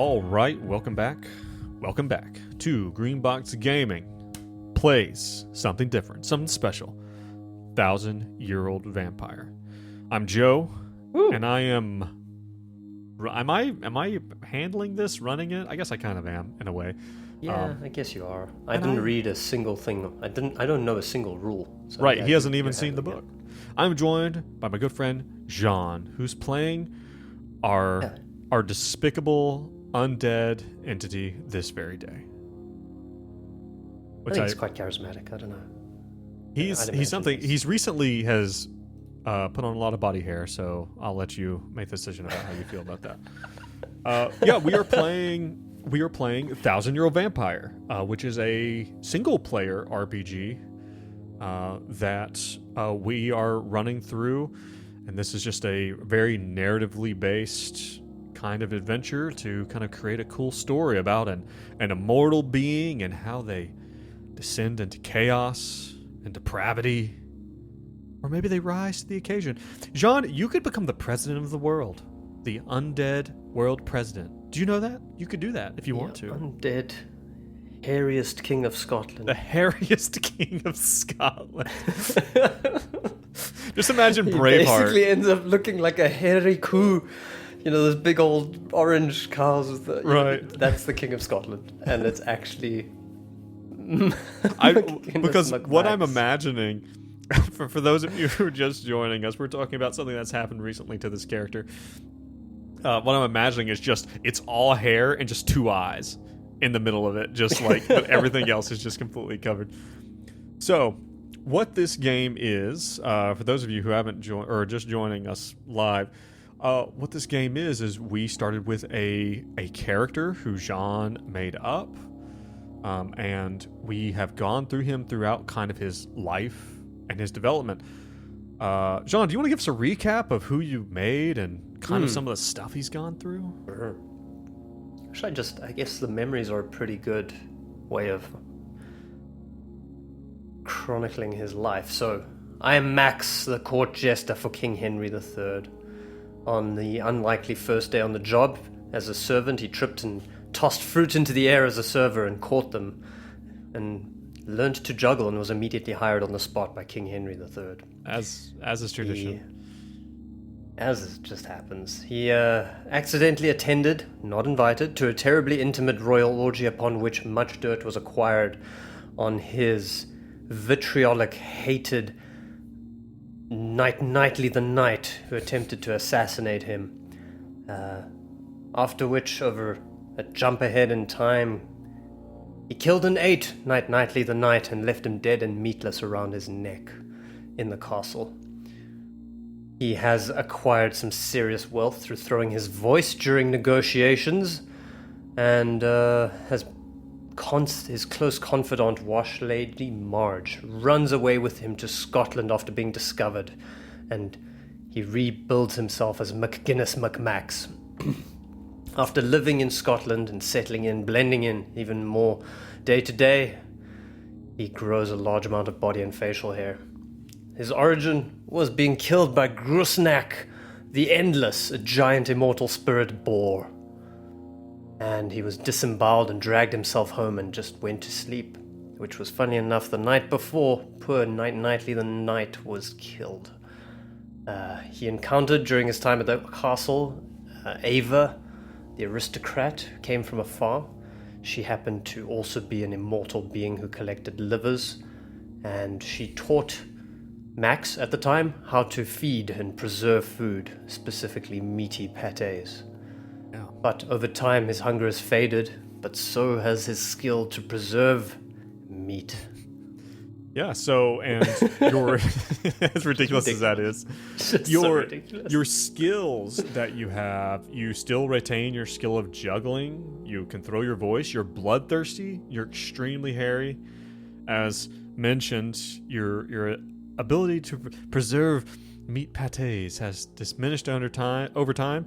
All right, welcome back. Welcome back to Greenbox Gaming. Plays something different, something special. 1,000-year-old vampire. I'm Joe, and I am. Am I handling this, running it? I guess I kind of am in a way. Yeah, I guess you are. I didn't read a single thing. I don't know a single rule. So right, yeah, he hasn't even seen the book. I'm joined by my good friend Gian, who's playing our despicable undead entity this very day. I think he's quite charismatic. I don't know. He's something. He's recently has put on a lot of body hair, so I'll let you make the decision about how you feel about that. Yeah, we are playing 1,000-Year-Old Vampire, which is a single-player RPG that we are running through, and this is just a very narratively based kind of adventure to kind of create a cool story about an immortal being and how they descend into chaos and depravity, or maybe they rise to the occasion. Gian, you could become the president of the world, the undead world president. Do you know that? You could do that if you want to. Undead, hairiest king of Scotland. The hairiest king of Scotland. Just imagine Braveheart. He basically ends up looking like a hairy coo. You know, those big old orange cows with the... Right. That's the king of Scotland. And it's actually... because what I'm imagining... For those of you who are just joining us, we're talking about something that's happened recently to this character. What I'm imagining is just, it's all hair and just two eyes in the middle of it, just like, but everything else is just completely covered. So, what this game is, for those of you who haven't joined, or just joining us live, what this game is we started with a character who Gian made up, and we have gone through him throughout kind of his life and his development. Gian, do you want to give us a recap of who you made and kind of some of the stuff he's gone through? Sure. I guess the memories are a pretty good way of chronicling his life. So, I am Max, the court jester for King Henry III. On the unlikely first day on the job, as a servant, he tripped and tossed fruit into the air as a server and caught them, and learned to juggle and was immediately hired on the spot by King Henry III. As is tradition. As it just happens. He accidentally attended, not invited, to a terribly intimate royal orgy upon which much dirt was acquired on his vitriolic, hated Nightly the Knight, who attempted to assassinate him. After which, over a jump ahead in time, he killed and ate Nightly the Knight and left him dead and meatless around his neck in the castle. He has acquired some serious wealth through throwing his voice during negotiations, and his close confidant, Wash Lady Marge, runs away with him to Scotland after being discovered, and he rebuilds himself as McGuinness McMax. After living in Scotland and settling in, blending in even more day to day, he grows a large amount of body and facial hair. His origin was being killed by Grusnak, the Endless, a giant immortal spirit boar. And he was disemboweled and dragged himself home and just went to sleep, which was funny enough the night before poor Nightly the Knight was killed. He encountered during his time at the castle Ava, the aristocrat, who came from afar. She happened to also be an immortal being who collected livers, and she taught Max at the time how to feed and preserve food, specifically meaty pâtés. Yeah. But over time his hunger has faded, but so has his skill to preserve meat. Yeah, so, and your, as ridiculous as that is, your skills that you have, you still retain your skill of juggling, you can throw your voice, you're bloodthirsty, you're extremely hairy. As mentioned, your ability to preserve meat pâtés has diminished over time.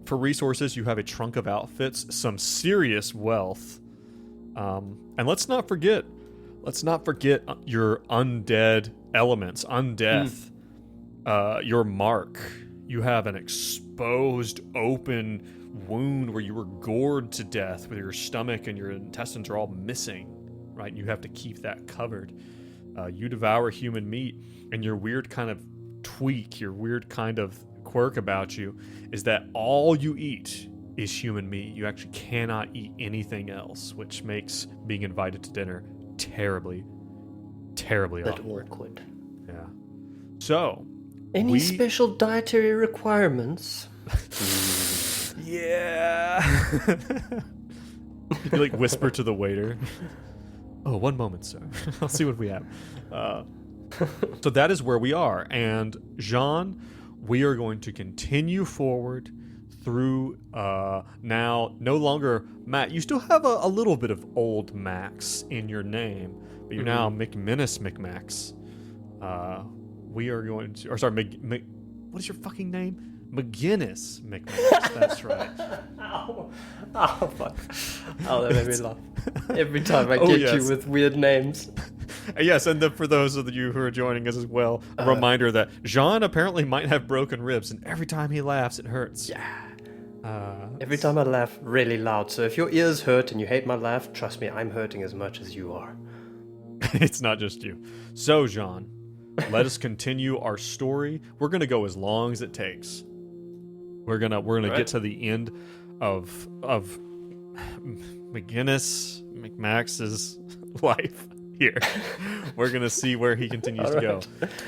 For resources, you have a trunk of outfits, some serious wealth, and let's not forget your undead elements, undeath, your mark, you have an exposed, open wound where you were gored to death, where your stomach and your intestines are all missing, right? You have to keep that covered. You devour human meat, and your weird kind of tweak, your weird kind of quirk about you is that all you eat is human meat. You actually cannot eat anything else, which makes being invited to dinner terribly awkward. Yeah. So, any special dietary requirements? Yeah. You like whisper to the waiter. Oh, one moment, sir. I'll see what we have. So that is where we are. And Gian, we are going to continue forward through now no longer Matt. You still have a little bit of old Max in your name, but you're now McMinnis McMax. We are going to, or sorry, what is your fucking name? McGinnis McMax. That's right. Ow. Oh, fuck. Oh, that made me laugh. Every time I get you with weird names. Yes, and for those of you who are joining us as well, a reminder that Gian apparently might have broken ribs, and every time he laughs, it hurts. Yeah. Every time I laugh really loud. So if your ears hurt and you hate my laugh, trust me, I'm hurting as much as you are. It's not just you. So, Gian, let us continue our story. We're going to go as long as it takes. We're gonna get to the end of McGinnis McMax's life here. We're gonna see where he continues to go.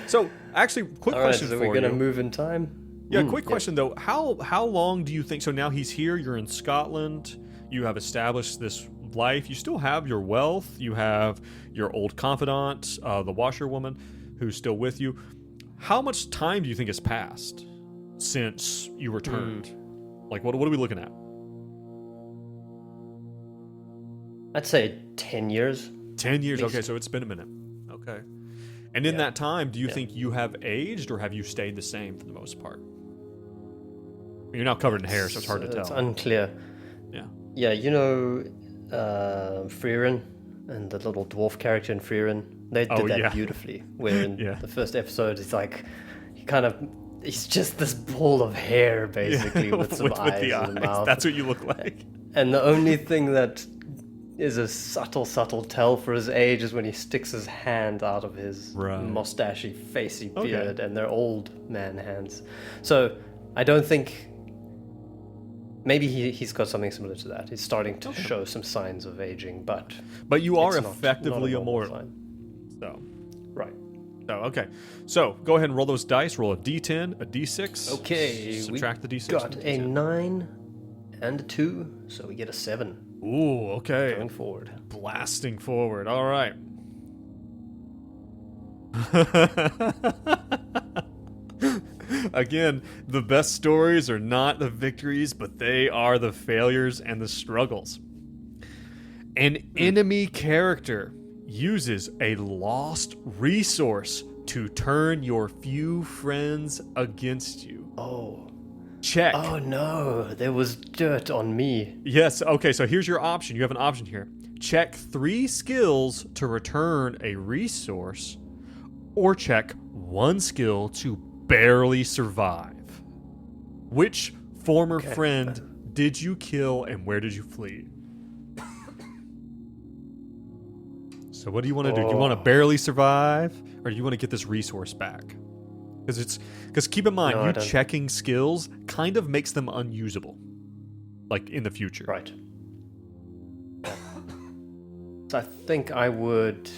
So, actually, quick question for you. We're gonna move in time. Yeah, quick question though. How long do you think? So now he's here. You're in Scotland. You have established this life. You still have your wealth. You have your old confidant, the washerwoman, who's still with you. How much time do you think has passed since you returned? Like, what are we looking at? I'd say 10 years. 10 years. Okay, so it's been a minute. Okay. And in that time, do you think you have aged, or have you stayed the same for the most part? You're now covered in hair, so it's hard to tell. It's unclear. Yeah. Yeah, you know, Freerin and the little dwarf character in Freerin, they did that beautifully. Where in the first episode, it's like he's just this ball of hair, basically, with some eyes and a mouth. That's what you look like. And the only thing that is a subtle tell for his age is when he sticks his hand out of his mustachy, facey beard, and they're old man hands. So I don't think... Maybe he's got something similar to that. He's starting to show some signs of aging, but you are effectively immortal. So, right. Oh, okay. So, go ahead and roll those dice. Roll a d10, a d6. Okay. Subtract the d6. Got a 9 and a 2, so we get a 7. Ooh, okay. Going forward. Blasting forward. All right. Again, the best stories are not the victories, but they are the failures and the struggles. An enemy character uses a lost resource to turn your few friends against you. Oh. Check. Oh no, there was dirt on me. Yes, okay, so here's your option. You have an option here. Check 3 skills to return a resource, or check 1 skill to barely survive. Which former friend did you kill, and where did you flee? So what do you want to do? Do you want to barely survive, or do you want to get this resource back? Because keep in mind, checking skills kind of makes them unusable, like in the future. Right. So I think I would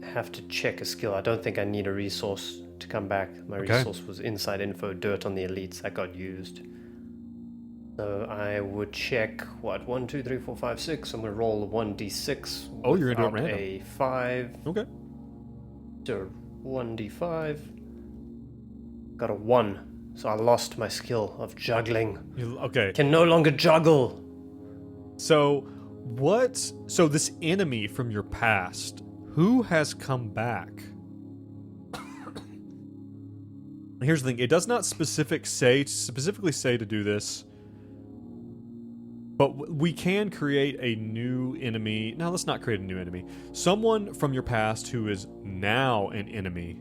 have to check a skill. I don't think I need a resource to come back. My resource was inside info, dirt on the elites. That got used. So I would check, 1, 2, 3, 4, 5, 6. I'm going to roll a 1d6. Oh, you're going to do it random. A 5. Okay. So 1d5. Got a 1. So I lost my skill of juggling. Okay. Can no longer juggle. So this enemy from your past, who has come back? Here's the thing. It does not specifically say to do this. But we can create a new enemy. No, let's not create a new enemy. Someone from your past who is now an enemy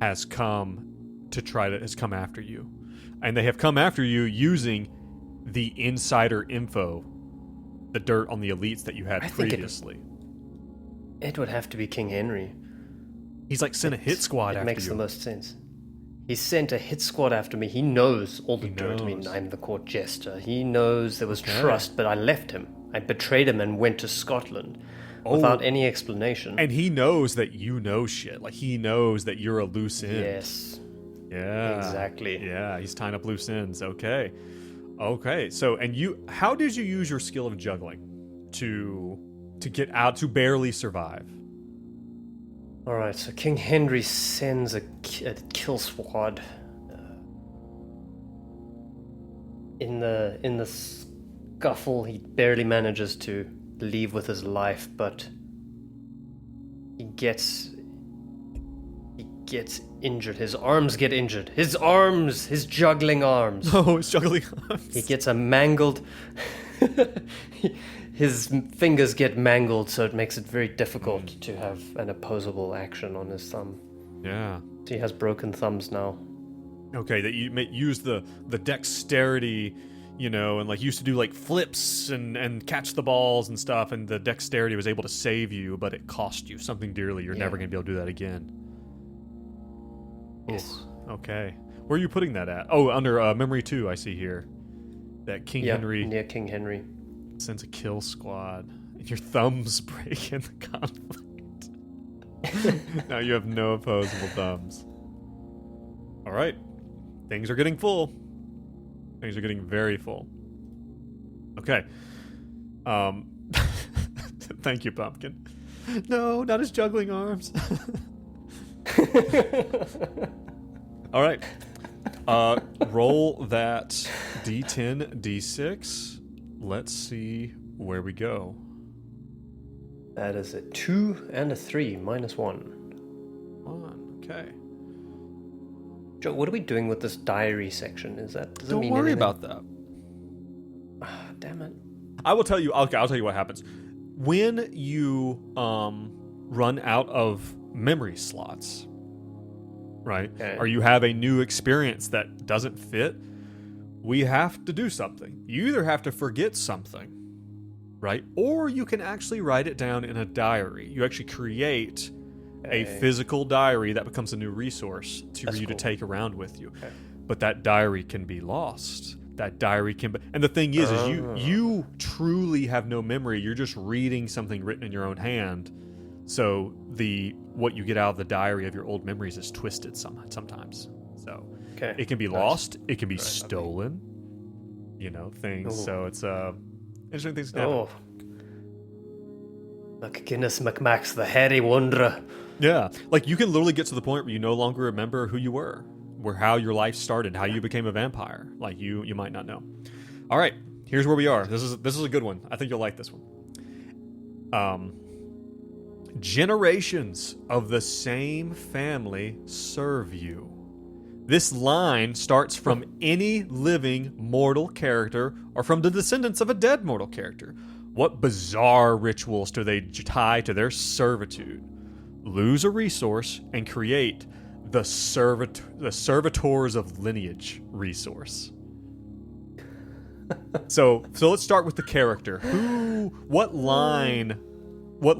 has come has come after you, and they have come after you using the insider info, the dirt on the elites that you had previously. It would have to be King Henry. He's like sent a hit squad after you. It makes the most sense. He sent a hit squad after me. He knows all the dirt. I mean, I'm the court jester. He knows there was trust, but I left him. I betrayed him and went to Scotland without any explanation. And he knows that you know shit. Like, he knows that you're a loose end. Yes. Yeah. Exactly. Yeah, he's tying up loose ends. Okay. So, and how did you use your skill of juggling to get out, to barely survive? All right, so King Henry sends a kill squad. In the scuffle, he barely manages to leave with his life, but he gets injured. His arms get injured. His juggling arms. Oh, his juggling arms. He gets a mangled. His fingers get mangled, so it makes it very difficult to have an opposable action on his thumb. Yeah. So he has broken thumbs now. Okay, that you may use the dexterity, and like used to do like flips and catch the balls and stuff, and the dexterity was able to save you, but it cost you something dearly. You're never going to be able to do that again. Yes. Okay. Where are you putting that at? Oh, under memory 2, I see here. That King Henry. Near King Henry. Sends a kill squad. And your thumbs break in the conflict. Now you have no opposable thumbs. All right. Things are getting full. Things are getting very full. Okay. Thank you, Pumpkin. No, not his juggling arms. All right. Roll that D10, D6. Let's see where we go. That is a 2 and a 3, -1. 1, okay. Joe, what are we doing with this diary section? Does it Don't mean worry anything? about that. Damn it. I will tell you. Okay, I'll tell you what happens when you run out of memory slots. Right? Okay. Or you have a new experience that doesn't fit. We have to do something. You either have to forget something, right? Or you can actually write it down in a diary. You actually create a physical diary that becomes a new resource for you to take around with you. Okay. But that diary can be lost. That diary can be... And the thing is you truly have no memory. You're just reading something written in your own hand. So what you get out of the diary of your old memories is twisted sometimes. So... Okay. It can be lost. It can be stolen. Things. Ooh. So it's interesting things can happen. Oh. McGinnis McMax, the hairy wanderer. Yeah, like you can literally get to the point where you no longer remember who you were, how your life started, how you became a vampire. Like you might not know. All right, here's where we are. This is a good one. I think you'll like this one. Generations of the same family serve you. This line starts from any living mortal character or from the descendants of a dead mortal character. What bizarre rituals do they tie to their servitude? Lose a resource and create the servitors of lineage resource. So let's start with the character. What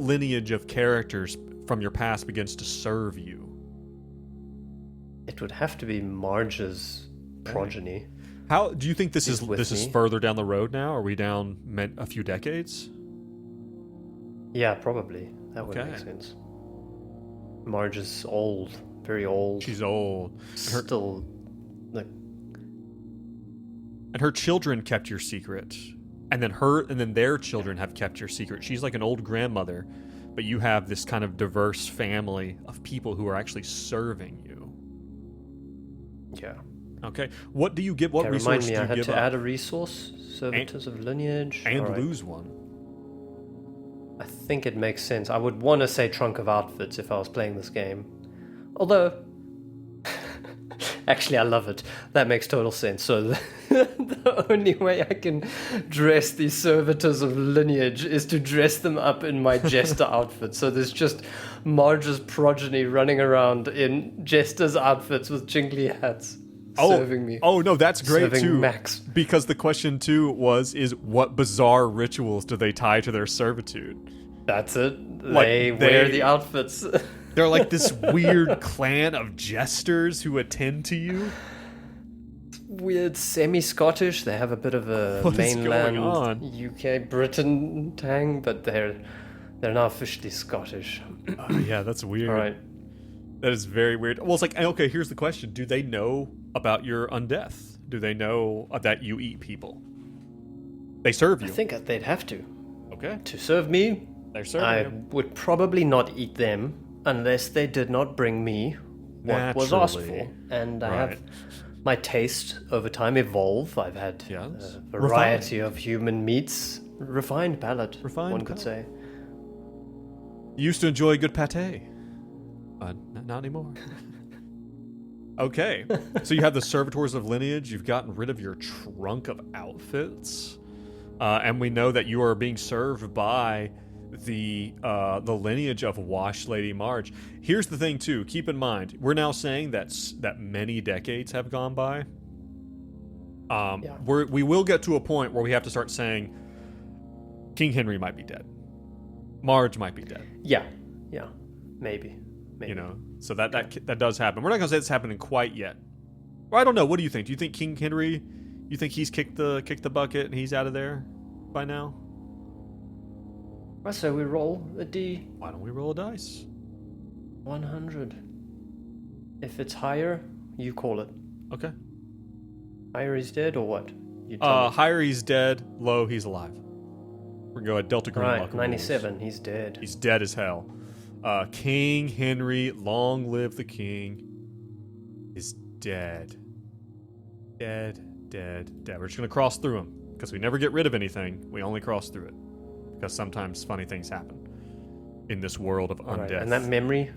lineage of characters from your past begins to serve you? It would have to be Marge's progeny. How do you think this is me. further down the road now? Are we down a few decades? Yeah, probably. That would make sense. Marge is old, very old. She's old. Still, like, and her children kept your secret, and then their children have kept your secret. She's like an old grandmother, but you have this kind of diverse family of people who are actually serving you. Yeah. Okay. What do you give? What resource do you give up? Remind me, I had to add a resource, servitors of lineage. And lose one. I think it makes sense. I would want to say trunk of outfits if I was playing this game. Although, Actually, I love it. That makes total sense. So the only way I can dress these servitors of lineage is to dress them up in my jester outfit. So there's just Marge's progeny running around in jester's outfits with jingly hats. Serving me. Oh no, that's great Serving too. Max. Because the question too is what bizarre rituals do they tie to their servitude? That's it. Like, They wear the outfits. They're like this weird clan of jesters who attend to you. Weird semi-Scottish. They have a bit of a What is mainland going on? UK Britain tang, but they're not officially Scottish. Yeah, that's weird. All right. That is very weird. Well, it's like, okay, here's the question. Do they know about your undeath? Do they know that you eat people? They serve you. I think they'd have to. Okay. To serve me, They're serving I you. would probably not eat them unless they did not bring me what was asked for. Naturally. And I Right. have my taste over time evolve. I've had Yes. a variety of human meats. Refined palate, Refined one could palate. say. You used to enjoy good pate. Not anymore. Okay. So you have the servitors of lineage. You've gotten rid of your trunk of outfits. And we know that you are being served by the lineage of Wash Lady Marge. Here's the thing, too. Keep in mind, we're now saying that many decades have gone by. Yeah. We will get to a point where we have to start saying King Henry might be dead. Marge might be dead. Yeah, maybe. You know, so that does happen. We're not gonna say it's happening quite yet. Or I don't know. What do you think? Do you think King Henry? You think he's kicked the bucket and he's out of there by now? So we roll a D. Why don't we roll a dice? 100. If it's higher, you call it. Okay. Higher he's dead or what? You tell me. Higher he's dead. Low he's alive. We're gonna go at Delta Green. Right, Luck 97. He's dead. He's dead as hell. King Henry, long live the king, is dead. Dead. We're just gonna cross through him because we never get rid of anything. We only cross through it because sometimes funny things happen in this world of undeath. Right, and that memory,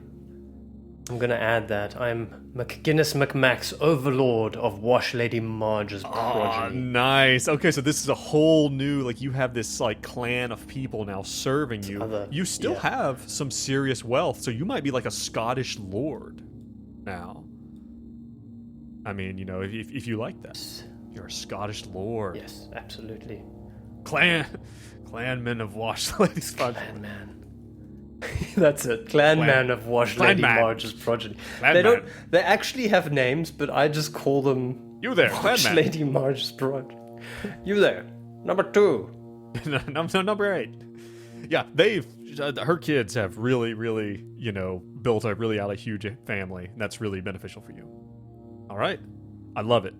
I'm gonna add that I'm McGinnis McMax, Overlord of Wash Lady Marge's progeny. Nice. Okay, so this is a whole new, like, you have this like clan of people now serving you. You still have some serious wealth, so you might be like a Scottish lord now. I mean, you know, if you like that, you're a Scottish lord. Yes, absolutely. Clanman of Wash Lady's Clanman. That's it. Clanman of Wash Lady Marge's progeny. They actually have names, but I just call them You there, Wash Clanman. Lady Marge's progeny. You there. Number 2. Number 8. Yeah, her kids have really, really, you know, built a really huge family, and that's really beneficial for you. All right. I love it.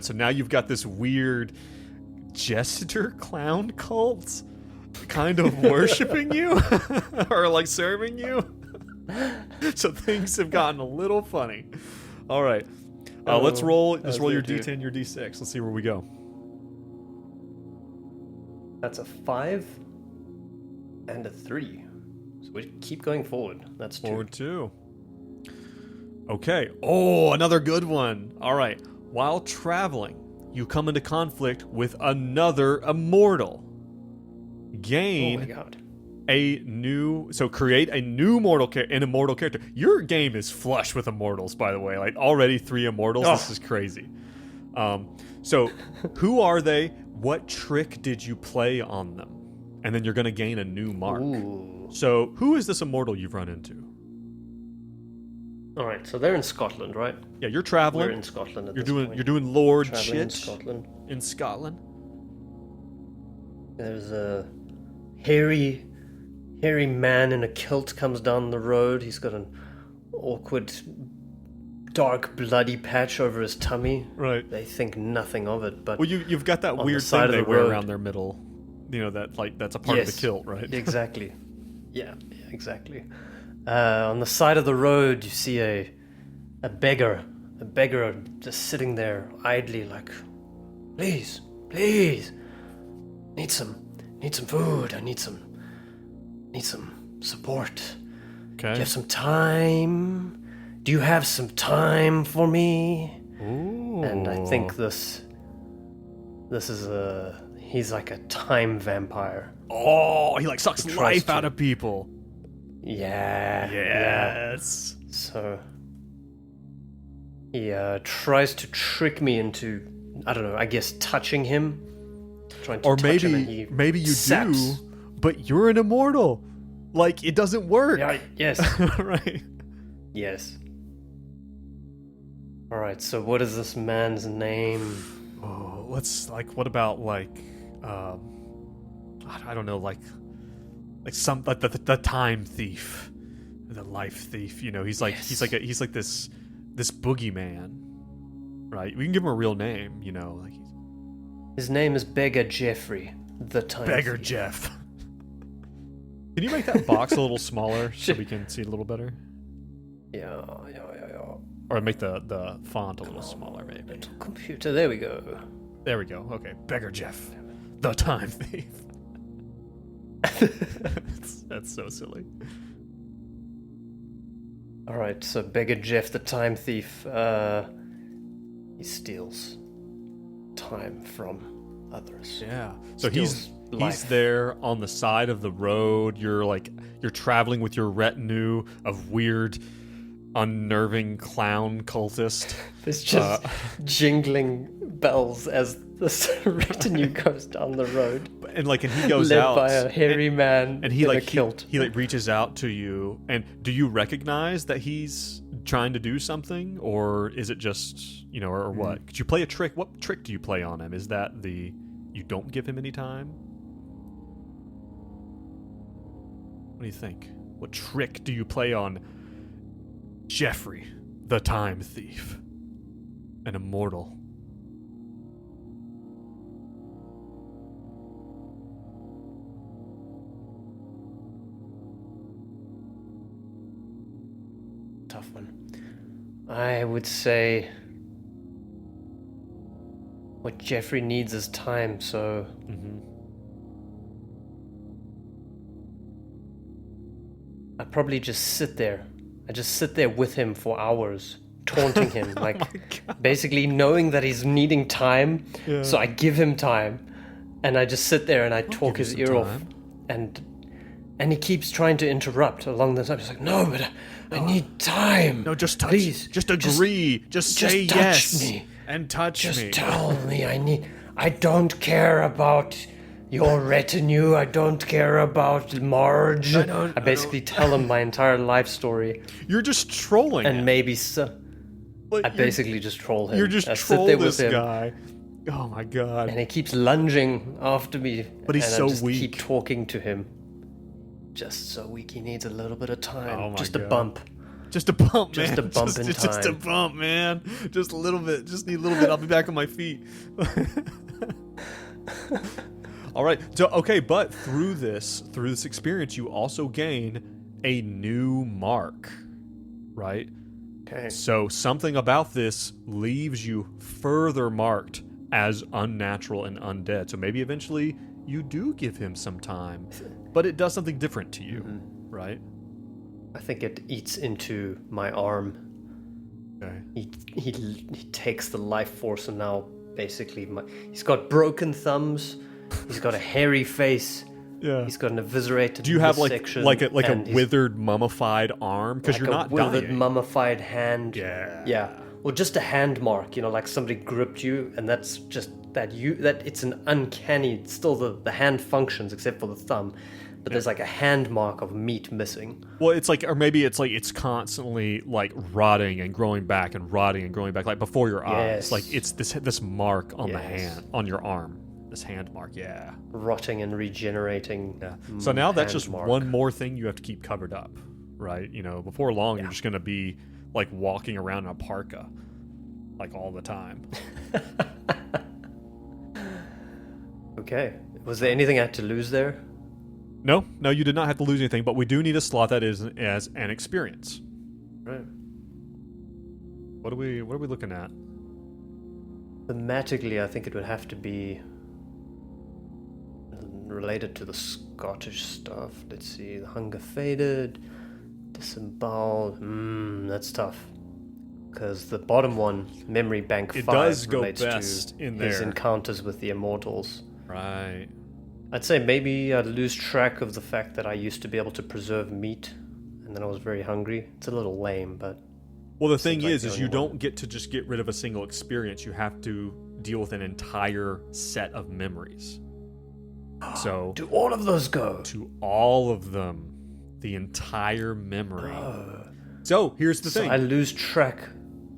So now you've got this weird jester clown cult kind of worshiping you or like serving you. So things have gotten a little funny. All right. Let's roll your D10, your D6. Let's see where we go. That's a 5 and a 3. So we keep going forward. That's 2. Forward 2. Okay. Oh, another good one. All right. While traveling, you come into conflict with another immortal. Gain Oh my god. create a new immortal character. Your game is flush with immortals, by the way. Like already 3 immortals. This is crazy. So who are they? What trick did you play on them? And then you're going to gain a new mark. Ooh. So who is this immortal you've run into? All right, so they're in Scotland, right? Yeah, you're traveling. We're in Scotland at You're this doing point. you're doing lord Traveling in shit Scotland. in Scotland. There's a hairy man in a kilt comes down the road. He's got an awkward, dark, bloody patch over his tummy. Right. They think nothing of it, but Well, you've got that on weird the side thing of they the wear road. around their middle. You know that's a part of the Yes, kilt, right? Exactly. Yeah, exactly. On the side of the road, you see a beggar just sitting there idly, like, please, need some food. I need some support. Okay. Do you have some time? do you have some time for me? Ooh. And I think this is he's like a time vampire. Oh, he like sucks tries life to- out of people. Yeah. Yes. So he tries to trick me into, I don't know, I guess touching him. Trying to Or touch him and he maybe you saps. do, but you're an immortal. Like, it doesn't work. Yeah, yes. Right. Yes. Alright, so what is this man's name? Oh, what about like, I don't know, like some like the time thief, the life thief. You know, he's like this boogeyman, right? We can give him a real name. You know, like His name is Beggar Jeffrey, the time Beggar thief. Jeff. Can you make that box a little smaller so we can see it a little better? Yeah. Or make the font a little smaller, maybe. Little computer, there we go. There we go. Okay, Beggar Jeff, the time thief. That's so silly. Alright, so Beggar Jeff, the time thief, he steals time from others. Yeah. So Steals he's life. there on the side of the road. You're traveling with your retinue of weird, unnerving clown cultist. There's just jingling bells as this retinue goes down the road. And he goes led out by a hairy man and he in like a kilt. he reaches out to you. And do you recognize that he's trying to do something, or is it just, or what? Could you play a trick? What trick do you play on him? Is that you don't give him any time? What do you think? What trick do you play on Jeffrey, the time thief, an immortal? Tough one. I would say what Jeffrey needs is time, so I probably just sit there. I just sit there with him for hours, taunting him, basically knowing that he's needing time. Yeah. So I give him time, and I just sit there and I talk give his you some ear off, time. and he keeps trying to interrupt along the time. He's like, "No, but I need time. No, just touch. Please, just agree. Just say touch yes me. and touch Just me. tell me I don't care about your retinue. I don't care about Marge. I basically tell him my entire life story, You're just trolling and him. maybe so. Like, I basically just troll him. You're just I sit troll there this with him, guy. Oh my god. and he keeps lunging after me. But he's and so I just weak. keep talking to him. Just so weak, he needs a little bit of time. Oh my just a God. bump. Just a bump, Just man. a bump in Just a time. bump, man. Just a little bit. Just need a little bit. I'll be back on my feet. All right. So, okay, but through this experience, you also gain a new mark, right? Okay. So something about this leaves you further marked as unnatural and undead. So maybe eventually you do give him some time, but it does something different to you, right? I think it eats into my arm. Okay. He takes the life force, and now basically he's got broken thumbs. He's got a hairy face. Yeah. He's got an eviscerated Do you have midsection, like a and he's withered, mummified arm? Because like you're a not withered, dying. mummified hand. Yeah. Yeah. Well, just a hand mark, like somebody gripped you, and that's just that it's an uncanny. Still, the hand functions except for the thumb, but there's like a hand mark of meat missing. Well, it's like, or maybe it's like it's constantly like rotting and growing back and rotting and growing back, like before your eyes. Yes. Like it's this mark on the Yes. hand, on your arm. This hand mark, yeah. Rotting and regenerating. Yeah. So now that's hand just mark. one more thing you have to keep covered up, right? Before long, you're just going to be like walking around in a parka, like all the time. Okay. Was there anything I had to lose there? No, you did not have to lose anything, but we do need a slot that is as an experience. Right. What are we looking at? Thematically, I think it would have to be related to the Scottish stuff. Let's see. The hunger faded. Disemboweled. That's tough. Because the bottom one, Memory Bank 5, does go relates best to in his there. encounters with the Immortals. Right. I'd say maybe I lose track of the fact that I used to be able to preserve meat, and then I was very hungry. It's a little lame, but... Well, the thing like is the you only don't get to just get rid of a single experience. You have to deal with an entire set of memories. So do all of those go? to all of them, the entire memory. So here's the thing. I lose track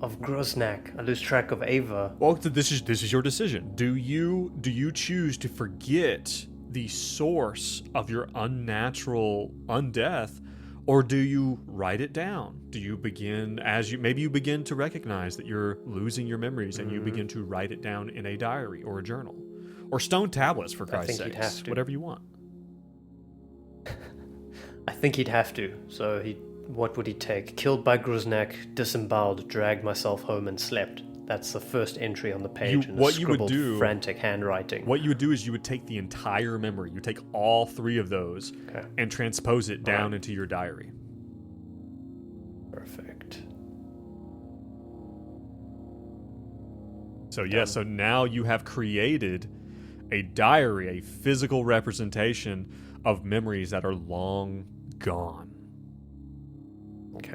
of Groznak. I lose track of Ava. Well, this is your decision. Do you choose to forget the source of your unnatural undeath, or do you write it down? Do you begin maybe you begin to recognize that you're losing your memories and you begin to write it down in a diary or a journal or stone tablets, for Christ's think he'd sakes, have to. whatever you want. I think he'd have to. So what would he take? Killed by Groznak, disemboweled, dragged myself home and slept. That's the first entry on the page in the scribbled, frantic handwriting. What you would do is you would take the entire memory. You take all three of those and transpose it down into your diary. Perfect. So so now you have created a diary, a physical representation of memories that are long gone. Okay.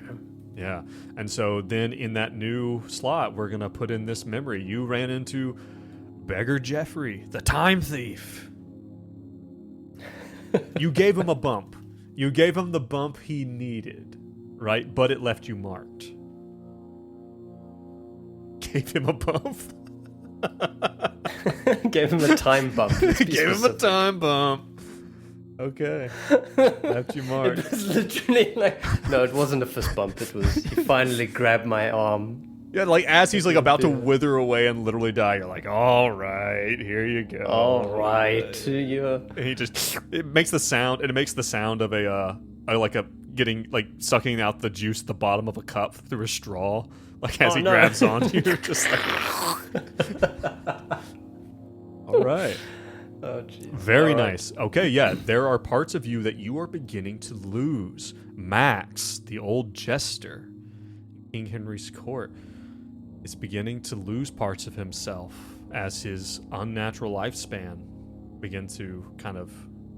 Yeah. And so then in that new slot, we're going to put in this memory. You ran into Beggar Jeffrey, the time thief. You gave him a bump. You gave him the bump he needed, right? But it left you marked. Gave him a bump. Gave him a time bump. Gave him a time bump. Okay. Left you marked. It was literally like... No, it wasn't a fist bump. It was... He finally grabbed my arm. Yeah, like as he's like about to wither away and literally die, you're like, all right, here you go. All right. Yeah. And he just... It makes the sound of a getting, like, sucking out the juice at the bottom of a cup through a straw. Like as he grabs on you. Just like... All right. Oh, jeez. Very nice. Okay, yeah, there are parts of you that you are beginning to lose. Max, the old jester, King Henry's court, is beginning to lose parts of himself as his unnatural lifespan begins to kind of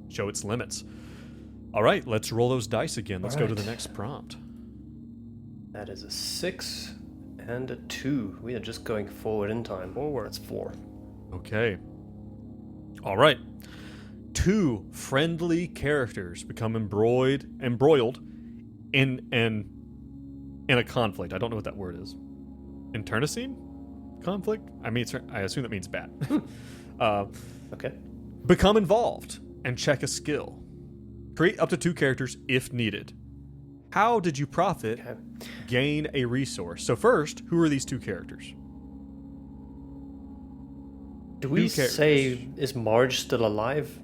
show its limits. All right, let's roll those dice again. Let's go to the next prompt. That is a 6 and a 2. We are just going forward in time. That's 4. Okay. All right. 2 friendly characters become embroiled in a conflict. I don't know what that word is. Internecine? Conflict? I mean, I assume that means bad. Okay. Become involved and check a skill. Create up to 2 characters if needed. How did you profit? Okay. Gain a resource. So first, who are these 2 characters? Do we say, is Marge still alive?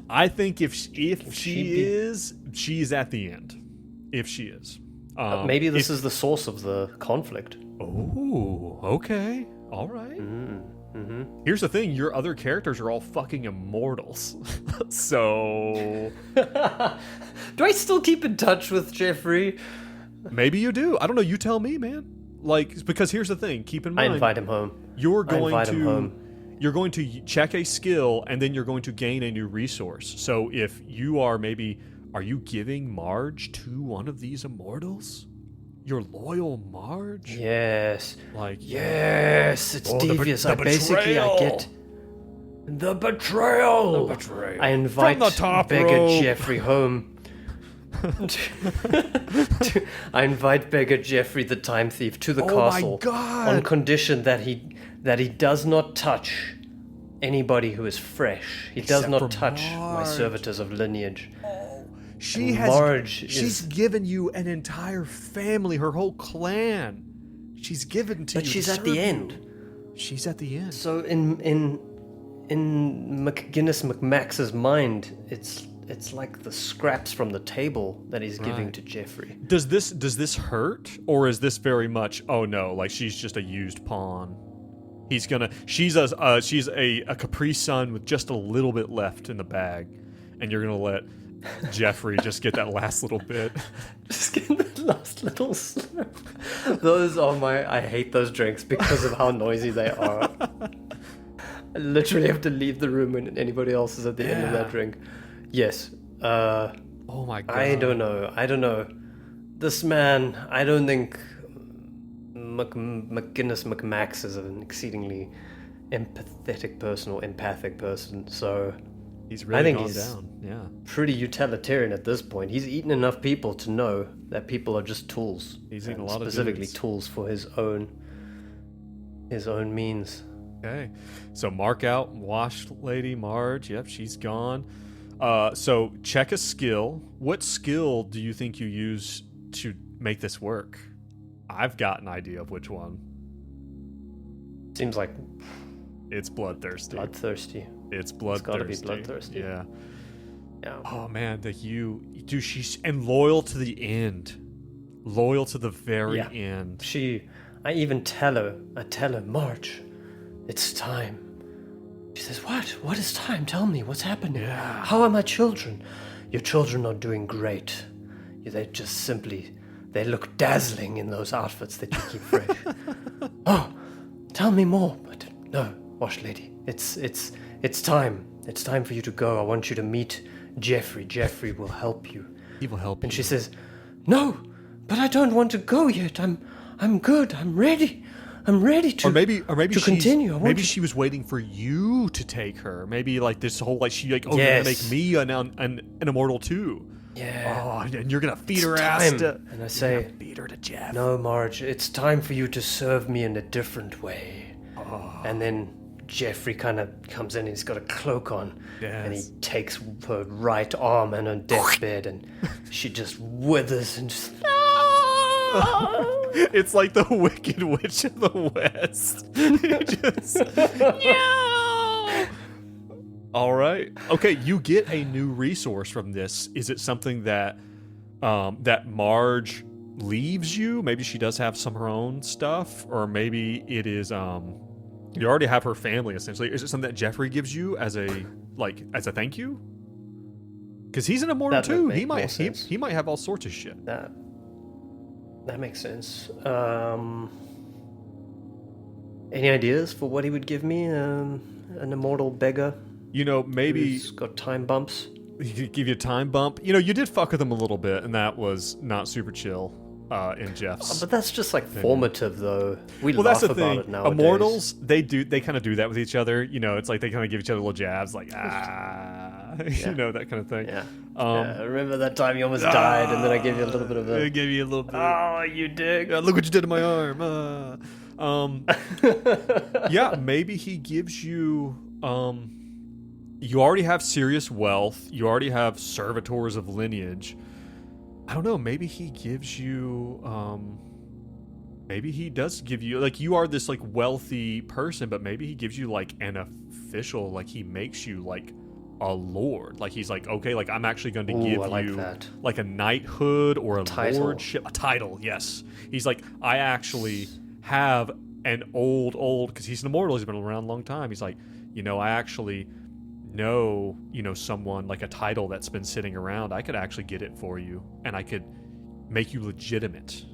I think if she is, she's at the end. If she is. Maybe this is the source of the conflict. Oh, okay. All right. Here's the thing. Your other characters are all fucking immortals. So... Do I still keep in touch with Jeffrey? Maybe you do. I don't know. You tell me, man. Like, because here's the thing. Keep in mind... I invite him home. You're going to check a skill, and then you're going to gain a new resource. So if you are are you giving Marge to one of these immortals? Your loyal Marge? Yes. Yes, it's devious. I get the betrayal. I invite from the top Beggar rope. Jeffrey home. I invite Beggar Jeffrey, the time thief, to the castle. My God. On condition that he does not touch anybody who is fresh. He does not touch my servitors of lineage. She's given you an entire family, her whole clan. She's given to you. But she's at the end. She's at the end. So in McGinnis McMax's mind, it's like the scraps from the table that he's giving to Jeffrey. Does this hurt, or is this very much? Oh no, like she's just a used pawn. She's a Capri Sun with just a little bit left in the bag, and you're gonna let Jeffrey just get that last little bit. Just get the last little slurp. Those are I hate those drinks because of how noisy they are. I literally have to leave the room when anybody else is at the end of that drink. Yes. Oh my god. I don't know. This man, I don't think McGinnis McMax is an exceedingly empathetic person or empathic person, so he's really gone down. Yeah. Pretty utilitarian at this point. He's eaten enough people to know that people are just tools. He's eaten a lot of specifically dudes. Tools for his own means. Okay. So mark out Washed Lady Marge. Yep, she's gone. So check a skill. What skill do you think you use to make this work? I've got an idea of which one. Seems like it's bloodthirsty. It's bloodthirsty. It's gotta be bloodthirsty. Yeah. Yeah. Oh man, she's and loyal to the end. Loyal to the very end. I tell her, Marge, it's time. She says, what? What is time? Tell me, what's happening? Yeah. How are my children? Your children are doing great. They look dazzling in those outfits that you keep fresh. Oh, tell me more. But no, Wash Lady, it's time. It's time for you to go. I want you to meet Jeffrey. Jeffrey will help you. He will help you. And she says, no, but I don't want to go yet. I'm good. I'm ready. I'm ready to. Or maybe to continue. Maybe she was waiting for you to take her. Maybe like this whole you're yes. gonna make me an immortal too. Yeah. Oh, and you're gonna feed her time. ass to. And I say, feed her to Jeff. No, Marge, it's time for you to serve me in a different way. Oh. And then Jeffrey kind of comes in and he's got a cloak on. Yes. And he takes her right arm and her deathbed and she just withers and just... It's like the Wicked Witch of the West. No! All right. Okay, you get a new resource from this. Is it something that that Marge leaves you? Maybe she does have some of her own stuff, or maybe it is you already have her family essentially. Is it something that Jeffrey gives you as a thank you? Because he's an immortal too. He might have all sorts of shit. That makes sense. Any ideas for what he would give me? An immortal beggar? Maybe who's got time bumps. He could give you a time bump. You did fuck with him a little bit, and that was not super chill in Jeff's. But that's just formative, though. Well, that's the about thing. It nowadays. Immortals, they kind of do that with each other. It's like they kind of give each other little jabs, that kind of thing. Yeah. I remember that time you almost died, and then I gave you a little bit of a. I gave you a little bit. Oh, you dig! Look what you did to my arm. Yeah, maybe he gives you. You already have serious wealth. You already have servitors of lineage. I don't know. Maybe he gives you. Maybe he does give you you are this wealthy person, but maybe he gives you an official. He makes you a lord. He's okay. I'm actually going to give you that. A knighthood or a title. lordship. A title. Yes. He's I actually have an old because he's an immortal. He's been around a long time. He's I actually know someone a title that's been sitting around. I could actually get it for you, and I could make you legitimate,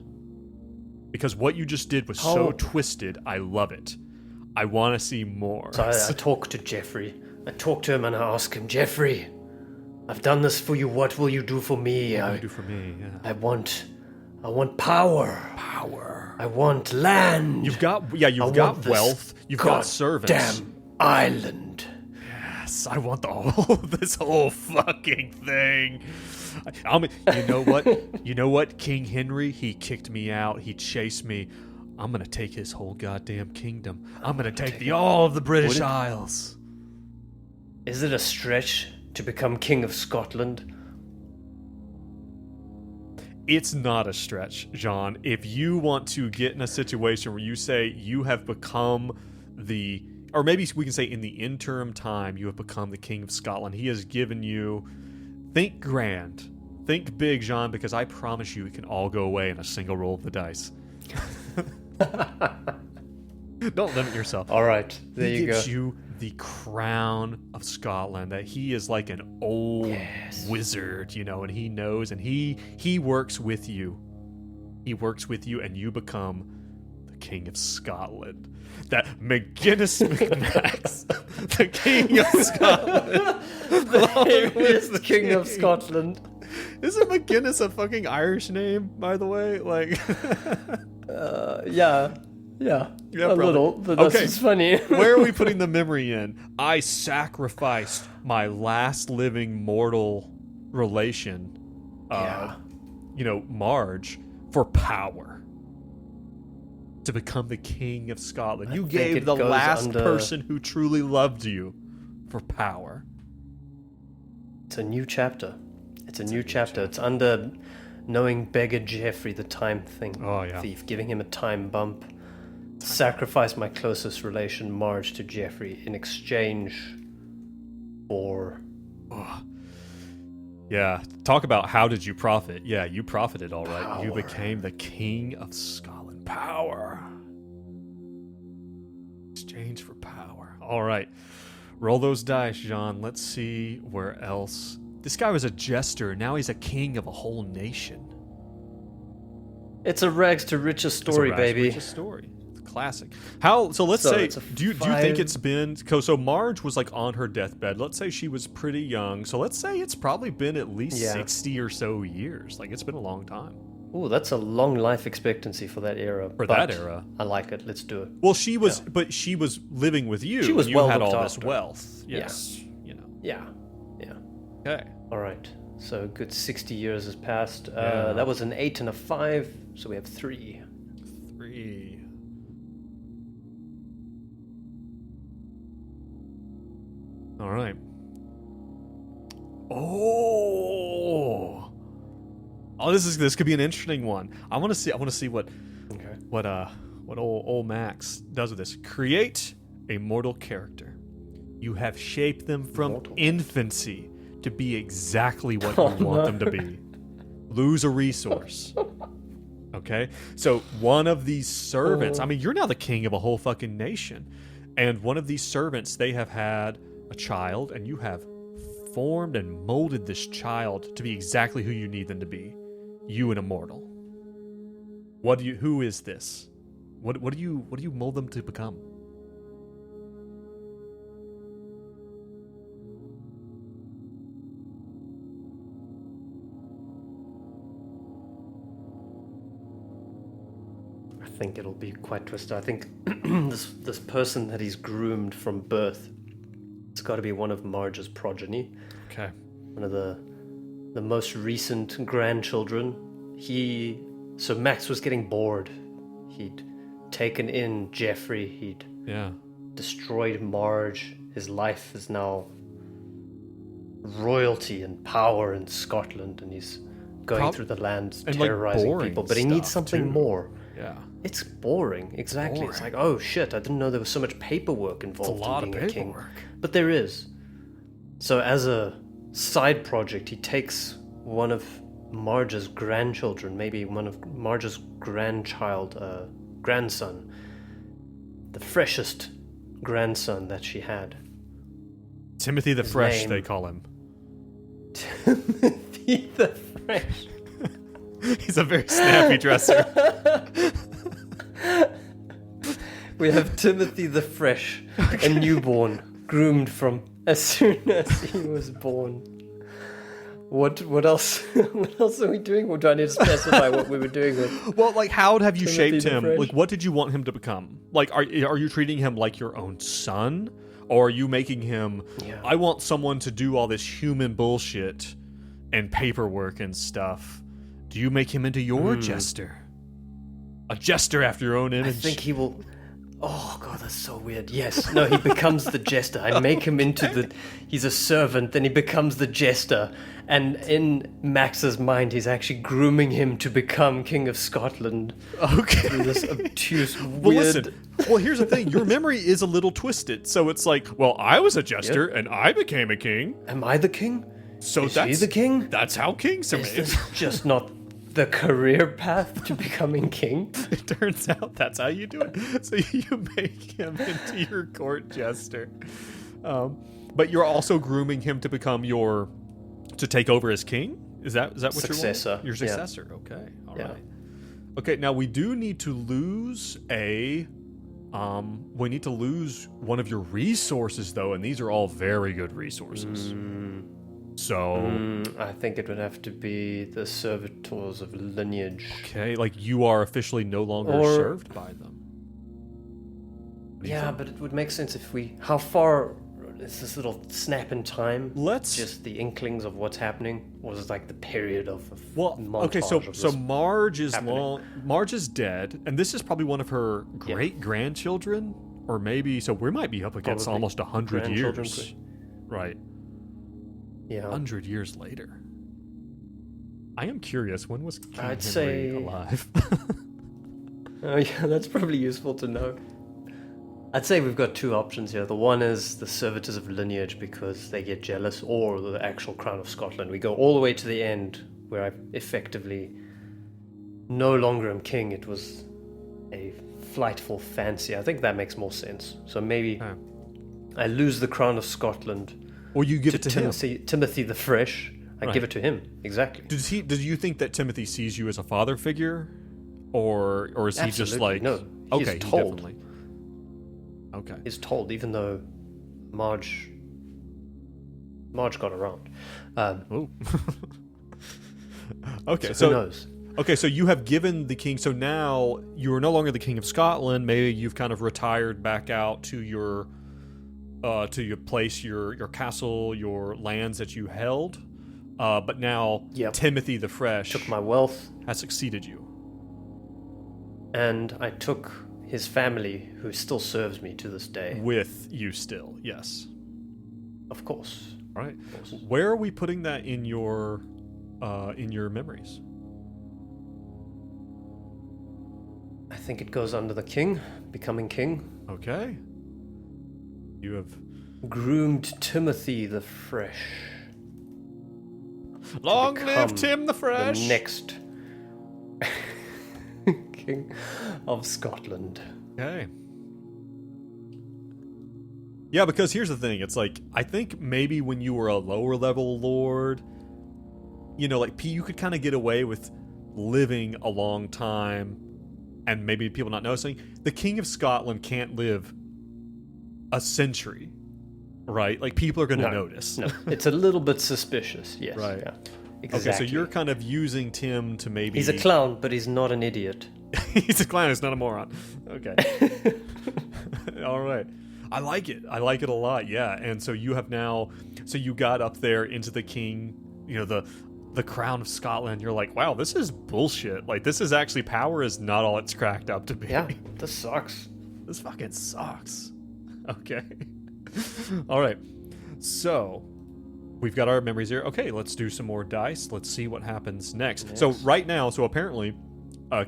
because what you just did was so twisted. I love it. I want to see more. So I talk to Jeffrey. I talk to him and I ask him, Jeffrey, I've done this for you. What will you do for me? What will you do for me? Yeah. I want power. I want land. You've got wealth. You've got servants. Damn island. Yes, I want this whole fucking thing. You know what? King Henry, he kicked me out. He chased me. I'm gonna take his whole goddamn kingdom. I'm gonna take all of the British Isles. Is it a stretch to become King of Scotland? It's not a stretch, Gian. If you want to get in a situation where you say you have become or maybe we can say in the interim time, you have become the King of Scotland. He has given you, think grand, think big, Gian, because I promise you it can all go away in a single roll of the dice. Don't limit yourself. All right, there He you go. gives you the crown of Scotland. That he is like an old wizard, and he knows, and he works with you. He works with you, and you become the King of Scotland. That McGinnis McMax, the King of Scotland. The Hairiest King of Scotland. Isn't McGinnis a fucking Irish name, by the way? Like, Yeah, probably. little, but that's Okay. just funny. Where are we putting the memory in? I sacrificed my last living mortal relation, Marge, for power. To become the King of Scotland. You think gave it the goes last under- person who truly loved you for power. It's a new chapter. It's a new chapter. It's under knowing beggar Jeffrey, the time thief, giving him a time bump. Sacrifice my closest relation, Marge, to Jeffrey in exchange for... Yeah, talk about how did you profit. Yeah, you profited, all right. Power. You became the King of Scotland. Power. Exchange for power. All right. Roll those dice, Gian. Let's see where else. This guy was a jester. Now he's a king of a whole nation. It's a rags to riches story, It's a rags to baby. riches story. It's classic. Let's say, it's a do you think it's been, so Marge was like on her deathbed. Let's say she was pretty young. So let's say it's probably been at least 60 or so years. Like, it's been a long time. Ooh, that's a long life expectancy for that era. For that era. I like it. Let's do it. Well, she was, but she was living with you. She was and you well had looked all this after. wealth. Yes. Yeah. Okay. All right. So a good 60 years has passed. Yeah. That was an 8 and a 5. So we have 3. 3. All right. Oh, this could be an interesting one. I want to see what old Max does with this. Create a mortal character. You have shaped them from infancy to be exactly what you want them to be. Lose a resource. Okay? So one of these servants, I mean, you're now the king of a whole fucking nation. And one of these servants, they have had a child, and you have formed and molded this child to be exactly who you need them to be. You, an immortal. Who is this? What do you mold them to become? I think it'll be quite twisted. I think this person that he's groomed from birth, it's got to be one of Marge's progeny. Okay. One of the most recent grandchildren. So Max was getting bored. He'd taken in Jeffrey. He'd destroyed Marge. His life is now royalty and power in Scotland, and he's going through the land and terrorizing people. But he needs something more. Yeah. It's boring, exactly. It's like, oh shit, I didn't know there was so much paperwork involved in being a king. But there is. So as a side project, he takes one of Marge's grandchildren, maybe one of Marge's grandson, the freshest grandson that she had. Timothy the Fresh, they call him. Timothy the Fresh. He's a very snappy dresser. We have Timothy the Fresh, a newborn, groomed from as soon as he was born. What else? What else are we doing? Or do I need to specify what we were doing with? Well, like, how have you Timothy shaped the him? Fresh? Like, what did you want him to become? Like, are you treating him like your own son? Or are you making him, I want someone to do all this human bullshit and paperwork and stuff. Do you make him into your jester? A jester after your own image? I think he will... Oh, God, that's so weird. Yes. No, he becomes the jester. I make him into he's a servant, then he becomes the jester. And in Max's mind, he's actually grooming him to become King of Scotland. Okay. Through this obtuse, Well, weird... listen. Well, here's the thing. Your memory is a little twisted. So it's like, well, I was a jester, and I became a king. Am I the king? So Is he the king? That's how kings are Is made. this just not the career path to becoming king? It turns out that's how you do it. So you make him into your court jester. But you're also grooming him to become to take over as king? Is that what Successor. you're wanting? Your successor. Yeah. Okay. All right. Yeah. Okay, now we do need to lose we need to lose one of your resources though, and these are all very good resources. So I think it would have to be the servitors of lineage. okay, like you are officially no longer served by them. Yeah, but it would make sense if how far is this little snap in time? Just the inklings of what's happening, or is it like the period of okay, so Marge is Marge is dead, and this is probably one of her great grandchildren, or maybe we might be up against almost 100 years, right? Yeah, 100 years later. I am curious, when was King Henry say alive? Oh yeah, that's probably useful to know. I'd say we've got two options here. The one is the servitors of lineage because they get jealous, or the actual crown of Scotland. We go all the way to the end where I effectively no longer am king. It was a flightful fancy. I think that makes more sense. So maybe I lose the crown of Scotland, or you give it to Timothy the Fresh. I give it to him. Exactly. Does you think that Timothy sees you as a father figure, or is he just like no? He's told. Definitely. Okay. Is told, even though Marge got around. Okay, so who knows? Okay, so you have given the king. So now you are no longer the king of Scotland. Maybe you've kind of retired back out to your place, your castle, your lands that you held. But now Timothy the Fresh took my wealth, has succeeded you, and I took his family, who still serves me to this day. With you still, yes. Of course. All right. Where are we putting that in your memories? I think it goes under the king, becoming king. Okay. You have groomed Timothy the Fresh. Long live Tim the Fresh! The next King of Scotland. Okay. Yeah, because here's the thing. It's like, I think maybe when you were a lower level lord, you could kind of get away with living a long time and maybe people not noticing. The King of Scotland can't live a century, right? Like, people are going to notice. No, it's a little bit suspicious, yes. Right. Yeah, exactly. Okay, so you're kind of using Tim to maybe... He's a clown, but he's not an idiot. He's a clown, he's not a moron. Okay. All right. I like it a lot, yeah. And so you have now... So you got up there into the king, the crown of Scotland. You're like, wow, this is bullshit. Like, this is actually... Power is not all it's cracked up to be. Yeah, this sucks. This fucking sucks. Okay. All right. So... We've got our memories here. Okay, let's do some more dice. Let's see what happens next. Yes. So right now, apparently,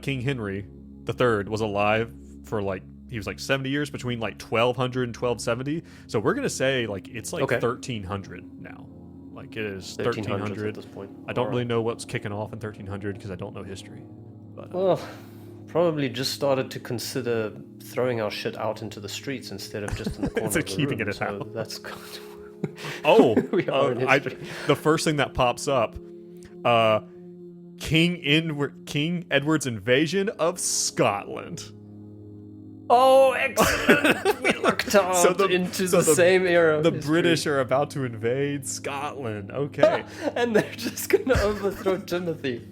King Henry III was alive for he was 70 years between 1200 and 1270. So we're gonna say it's 1300 now. It is 1300 at this point. I don't really know what's kicking off in 1300 because I don't know history. But well, probably just started to consider throwing our shit out into the streets instead of just in the corner. Instead of the keeping room. it at house. That's kind of the first thing that pops up, King Edward's invasion of Scotland. Oh, excellent! We looked out into the same era. The British are about to invade Scotland. Okay, and they're just going to overthrow Timothy.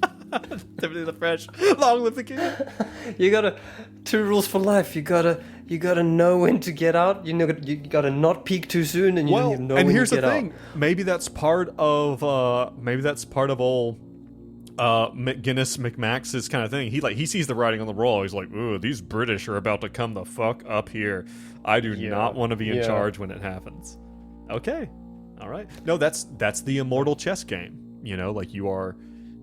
Timothy the Fresh. Long live the king. You gotta 2 rules for life. You gotta know when to get out. You gotta not peak too soon, and you know when to get out. And here's the thing. Maybe that's part of old McGinnis McMax's kind of thing. He sees the writing on the wall. He's like, ooh, these British are about to come the fuck up here. I do not want to be in charge when it happens. Okay. All right. No, that's the immortal chess game. You are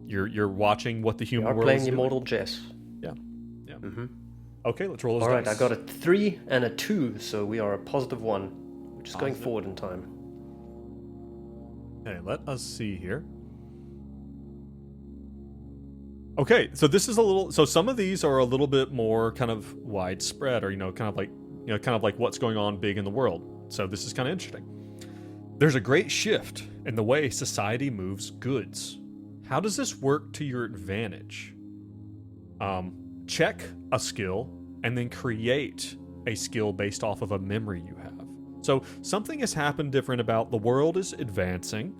you're watching what the human world is doing. Playing immortal chess. Yeah. Yeah. Mm-hmm. Okay, let's roll those dice. All right, dice. I got a 3 and a 2, so we are a +1, which is going forward in time. Okay, let us see here. Okay, so this is a little. So some of these are a little bit more kind of widespread, or kind of like what's going on big in the world. So this is kind of interesting. There's a great shift in the way society moves goods. How does this work to your advantage? Check a skill and then create a skill based off of a memory you have. So something has happened different about the world is advancing,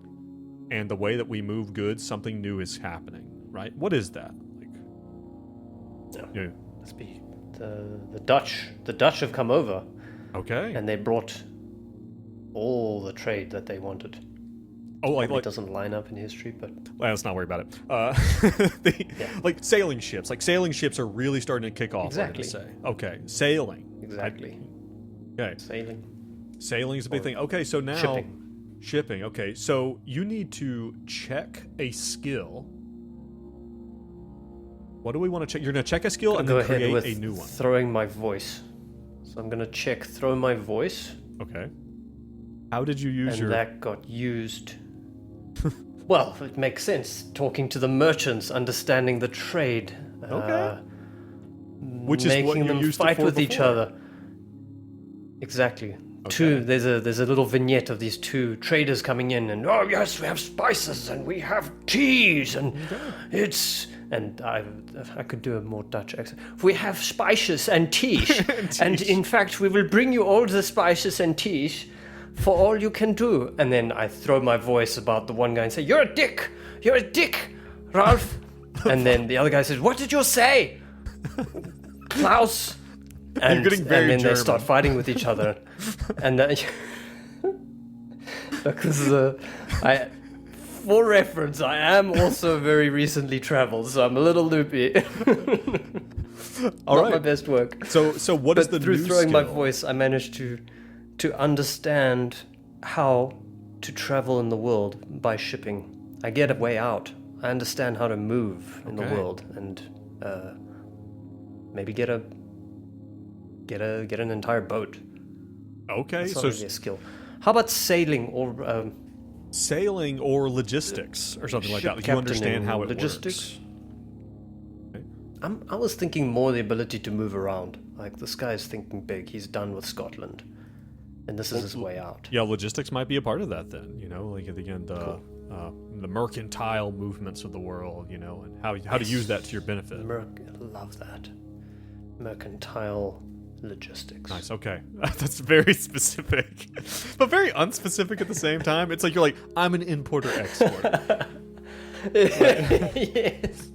and the way that we move goods, something new is happening. Right? What is that? Must be the Dutch. The Dutch have come over. Okay. And they brought all the trade that they wanted. Oh, it doesn't line up in history, but let's not worry about it. Like sailing ships. Like sailing ships are really starting to kick off. Exactly. Say. Okay, sailing. Exactly. Okay. Sailing is a big thing. Okay, so now shipping. Okay, so you need to check a skill. What do we want to check? You're going to check a skill and then create a new one. Throwing my voice. So I'm going to check throw my voice. Okay. How did you use and that got used. Well, it makes sense. Talking to the merchants, understanding the trade. Okay. Which is making what you them used fight to with before. each other. Exactly. Okay. There's a little vignette of these two traders coming in, and oh yes, we have spices and we have teas, and it's. And I could do a more Dutch accent. We have spices and teas, and in fact, we will bring you all the spices and teas for all you can do. And then I throw my voice about the one guy and say, "You're a dick! You're a dick, Ralph!" And then the other guy says, "What did you say, Klaus?" And, You're getting very then German. they start fighting with each other. And because for reference, I am also very recently traveled, so I'm a little loopy. Not my best work. So what is the through new throwing my skill? voice, I managed to understand how to travel in the world by shipping. I get a way out. I understand how to move in the world, and maybe get an entire boat. Okay, That's not so really a skill. How about sailing or sailing or logistics or something like that. Like you understand how it works. Okay. I was thinking more the ability to move around. Like this guy's thinking big. He's done with Scotland, and this is his way out. Yeah, logistics might be a part of that then. Like again the mercantile movements of the world. And how to use that to your benefit. I love that. Mercantile logistics. Nice. Okay, that's very specific, but very unspecific at the same time. It's like you're like, I'm an importer exporter. Yes.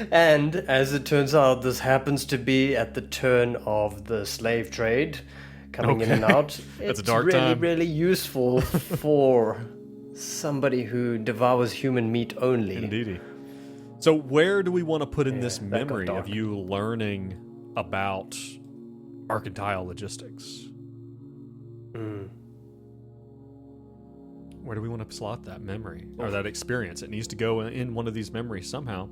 And as it turns out, this happens to be at the turn of the slave trade coming in and out. That's a dark really, time. really useful for somebody who devours human meat only. Indeedy. So where do we want to put in this that got memory dark. of you learning about mercantile logistics? Where do we want to slot that memory or that experience? It needs to go in one of these memories somehow.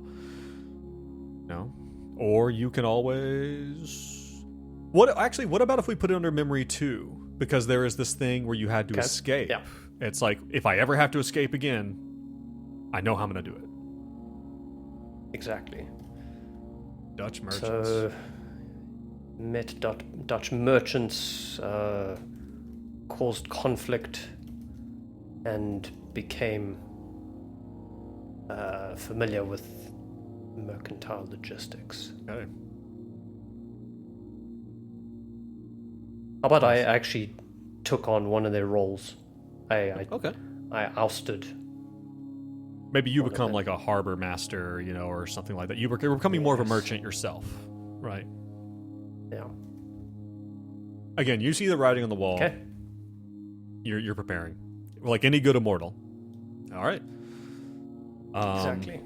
No, or you can always. What about if we put it under memory 2? Because there is this thing where you had to escape. Yeah. It's like if I ever have to escape again, I know how I'm going to do it. Exactly. Dutch merchants. So, met Dutch merchants, caused conflict, and became familiar with mercantile logistics. Okay. How about I actually took on one of their roles? I ousted. Maybe you become like a harbor master, or something like that. You're becoming more of a merchant yourself, right? Yeah. Again, you see the writing on the wall. Okay. You're preparing, like any good immortal. All right. Exactly.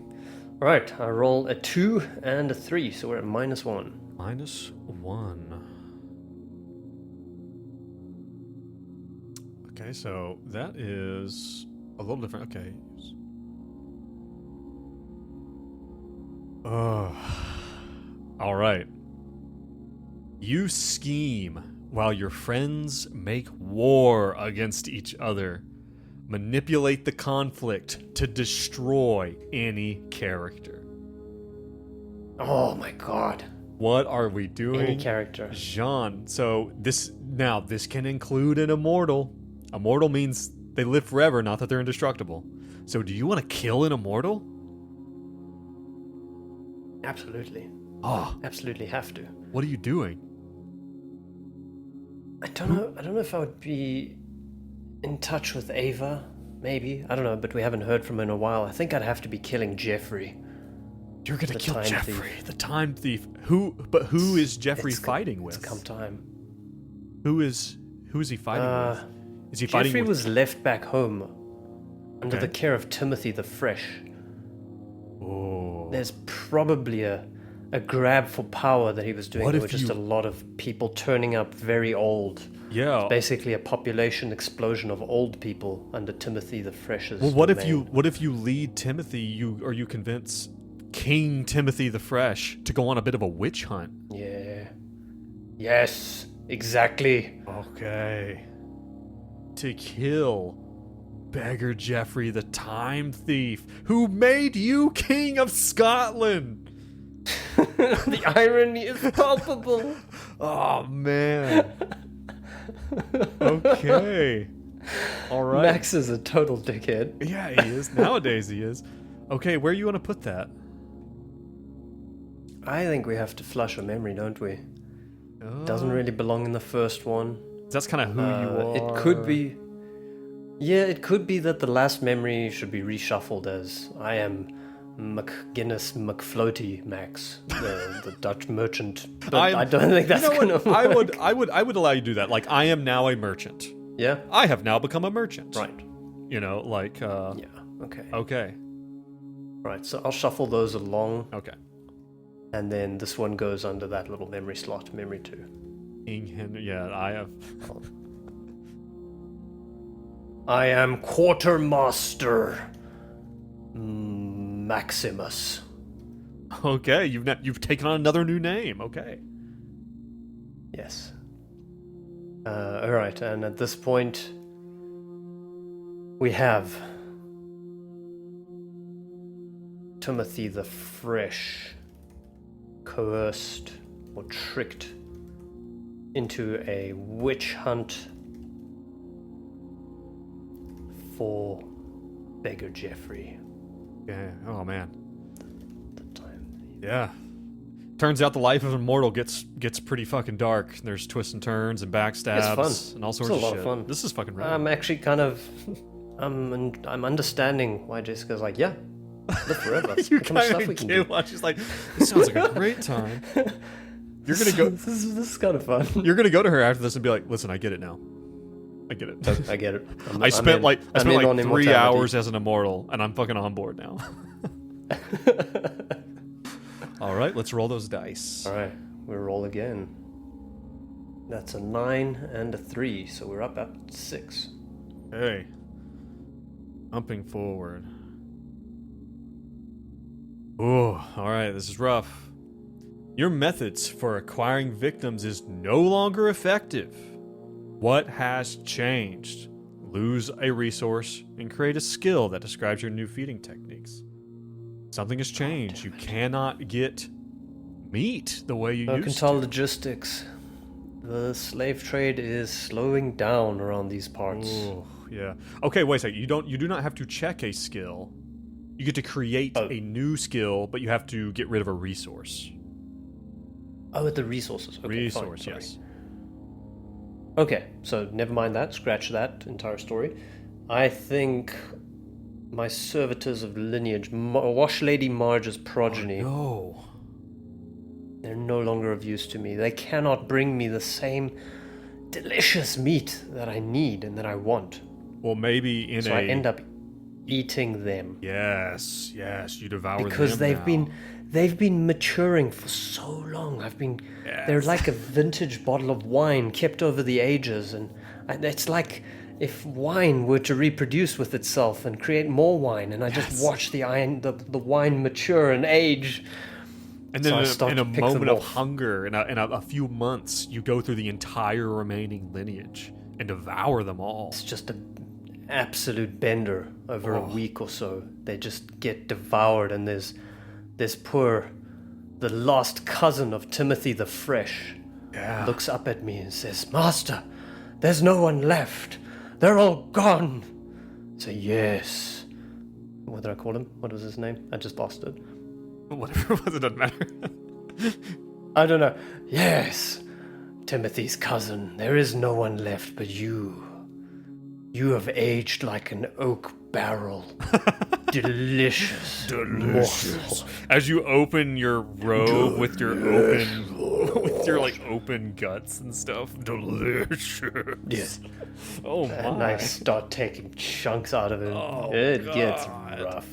All right. I roll a 2 and a 3, so we're at -1. -1. Okay, so that is a little different. Okay. All right. You scheme while your friends make war against each other. Manipulate the conflict to destroy any character. Oh my god. What are we doing? Any character. Gian. So this can include an immortal. Immortal means they live forever, not that they're indestructible. So do you want to kill an immortal? Absolutely. Oh, Absolutely have to. what are you doing? I don't know if I would be in touch with Ava, maybe. I don't know, but we haven't heard from her in a while. I think I'd have to be killing Jeffrey. You're gonna kill time Jeffrey, thief. the time thief. Who is Jeffrey fighting with? It's come time. Who is he fighting with? Is he fighting Jeffrey with? was left back home under Okay. the care of Timothy the Fresh. Oh. There's probably a grab for power that he was doing. What There if were just you- a lot of people turning up very old. Yeah. Basically a population explosion of old people under Timothy the Fresh's Well, what if domain. you lead Timothy? You convince King Timothy the Fresh to go on a bit of a witch hunt. Yeah. Yes, exactly. Okay. To kill Beggar Jeffrey the time thief, who made you King of Scotland. The irony is palpable. Oh man. Okay. All right. Max is a total dickhead. Yeah, he is. Nowadays he is. Okay, where you want to put that? I think we have to flush a memory, don't we? Doesn't really belong in the first one. That's kind of who you are. It could be. Yeah, it could be that the last memory should be reshuffled as I am McGuinness McFloaty Max, the Dutch merchant. But I don't think that's gonna work. I would allow you to do that. Like, I am now a merchant. Yeah. I have now become a merchant. Right. You know, like. Yeah. Okay. Okay. Right. So I'll shuffle those along, Okay. and then this one goes under that little memory slot, memory 2. King Henry. Yeah, I have. I am Quartermaster Maximus. Okay, you've taken on another new name. Okay. Yes. All right, and at this point, we have Timothy the Fresh coerced or tricked into a witch hunt for Beggar Jeffrey. Yeah. Oh man. The time. Yeah. Turns out the life of an immortal gets pretty fucking dark. There's twists and turns and backstabs It's fun. and all sorts It's of a lot shit. of fun. This is fucking rad. I'm actually kind of, I'm understanding why Jessica's like, yeah, live forever. You Look how much kind stuff of we can get do. watch. She's like, this sounds like a great time. You're gonna go. This is kind of fun. You're gonna go to her after this and be like, listen, I get it now. I get it. I get it. I spent like I'm in on 3 immortality. hours as an immortal, and I'm fucking on board now. All right, let's roll those dice. All right, we roll again. That's a 9 and a 3, so we're up at 6. Okay. Humping forward. Ooh, all right, this is rough. Your methods for acquiring victims is no longer effective. What has changed? Lose a resource and create a skill that describes your new feeding techniques. Something has changed. You cannot get meat the way you used Mercantile to. logistics. The slave trade is slowing down around these parts. Ooh, yeah. Okay, wait a second. You do not have to check a skill. You get to create a new skill, but you have to get rid of a resource. Oh, with the resources. Okay, Resource, fine, sorry. yes. Okay, so never mind that. Scratch that entire story. I think my servitors of lineage, Wash Lady Marge's progeny, No. they're no longer of use to me. They cannot bring me the same delicious meat that I need and that I want. Well, maybe in So a. I end up eating them. Yes, you devour Because them they've been maturing for so long. They're Yes. like a vintage bottle of wine kept over the ages, and it's like if wine were to reproduce with itself and create more wine, and I just watch the wine mature and age. And then So I start in a to pick them moment of off. hunger, in a few months, you go through the entire remaining lineage and devour them all. It's just an absolute bender over a week or so. They just get devoured, and there's poor the lost cousin of Timothy the Fresh, Yeah. looks up at me and says, "Master, there's no one left. They're all gone." I say, "Yes." What did I call him? What was his name? I just lost it. Whatever it was, it doesn't matter. I don't know. "Yes, Timothy's cousin. There is no one left but you. You have aged like an oak barrel. Delicious. Morsel." As you open your robe with your open guts and stuff. Delicious. Yes. Oh my. And I start taking chunks out of it. Oh, It gets God. rough.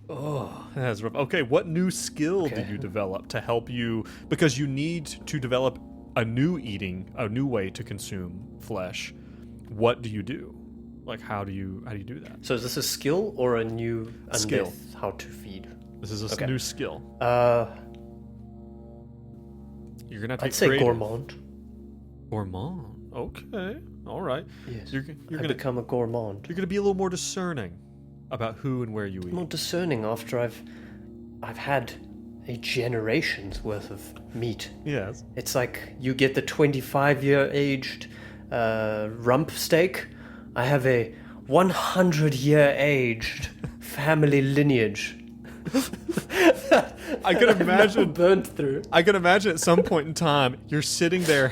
Oh, that's rough. Okay, what new skill did you develop to help you? Because you need to develop a new way to consume flesh. What do you do? Like, how do you do that? So is this a skill or a new Skill. undead how to feed? This is a new skill. You're gonna have to I'd get say creative. gourmand. Gourmand. Okay. All right. Yes. You're I gonna become a gourmand. You're gonna be a little more discerning about who and where you eat. More discerning after I've had a generation's worth of meat. Yes. It's like you get the 25-year aged rump steak. I have a 100-year aged family lineage. I can imagine burnt through. I can imagine at some point in time you're sitting there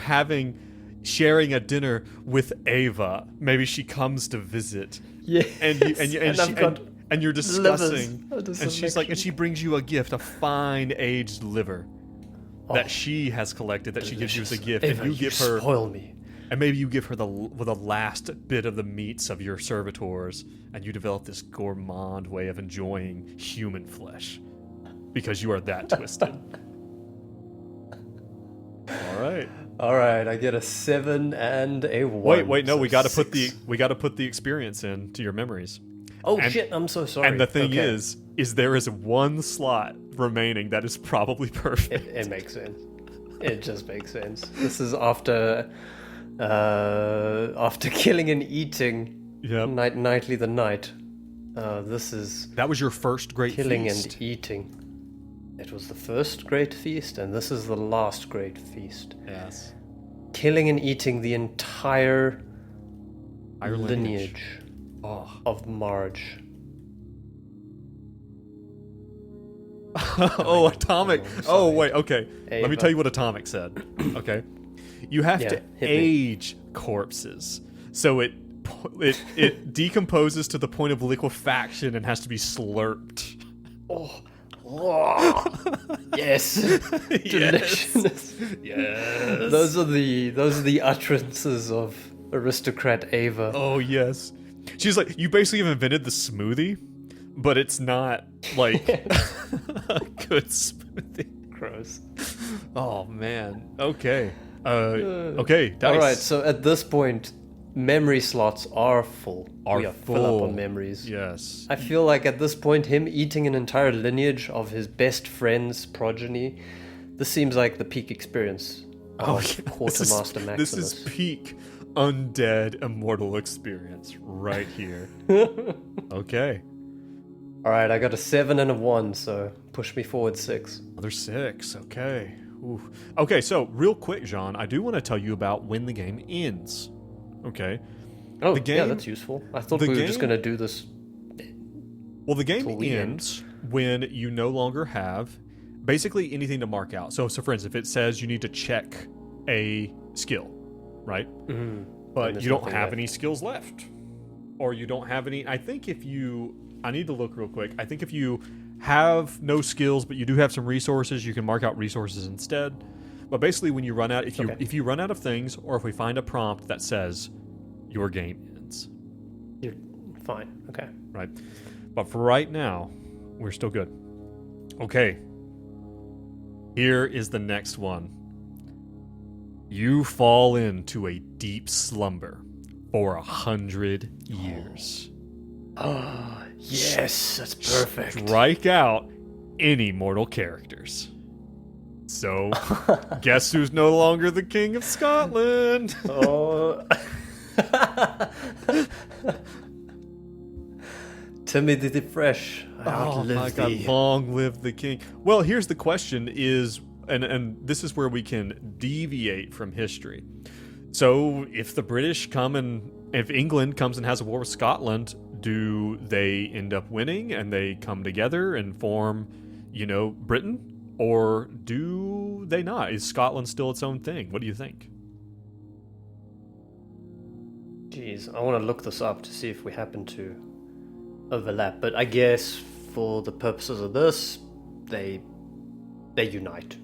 sharing a dinner with Ava. Maybe she comes to visit. Yeah. And you're discussing, livers. and she's like, and she brings you a gift, a fine aged liver that she has collected, that she gives you as a gift, Ava, and you give her, spoil me. and maybe you give her the last bit of the meats of your servitors, and you develop this gourmand way of enjoying human flesh because you are that twisted. All right. I get a 7 and a 1. Wait, no, so we got to 6. put the experience in to your memories. Oh And- shit! I'm so sorry. And the thing Okay. is there is one slot remaining that is probably perfect. It makes sense. It just makes sense. This is after killing and eating Yep. nightly the night. This is That was your first great killing feast. and eating. It was the first great feast, and this is the last great feast. Yes. Killing and eating the entire Our lineage Oh. of Marge. Oh, Atomic. Oh, wait, okay. Let me Ava. tell you what Atomic said. Okay. You have to hit me. age corpses. So it decomposes to the point of liquefaction and has to be slurped. Oh. Yes. Delicious. Yes. Those are the utterances of aristocrat Ava. Oh, yes. She's like, you basically have invented the smoothie, but it's not like a good smoothie. Gross. Oh, man. Okay. Okay, dice. All right, so at this point, memory slots are full. We are full up on memories. Yes. I feel like at this point, him eating an entire lineage of his best friend's progeny, this seems like the peak experience of Quartermaster Maximus. This is peak undead immortal experience right here. Okay. All right, I got a 7 and a 1, so push me forward 6. Another 6. Okay. Ooh. Okay, so real quick, Gian, I do want to tell you about when the game ends. Okay. Oh, The yeah, game- that's useful. I thought the we were just game- going to do this. Well, the game Till we ends when you no longer have basically anything to mark out. So for instance, if it says you need to check a skill, right? And But there's you don't nothing have left. any skills left. Or you don't have any... I need to look real quick. I think if you have no skills, but you do have some resources, you can mark out resources instead. But basically, when you run out... If you run out of things, or if we find a prompt that says your game ends, You're fine. Okay. right? But for right now, we're still good. Okay. Here is the next one. You fall into a deep slumber for 100 years. Oh, yes, that's perfect. Strike out any mortal characters. So, guess who's no longer the King of Scotland? Oh. Timothy the Fresh. Outlive thee. Long live the king. Well, here's the question is, and this is where we can deviate from history. So if the British if England comes and has a war with Scotland, do they end up winning and they come together and form, Britain? Or do they not? Is Scotland still its own thing? What do you think? Jeez, I want to look this up to see if we happen to overlap. But I guess for the purposes of this, they unite.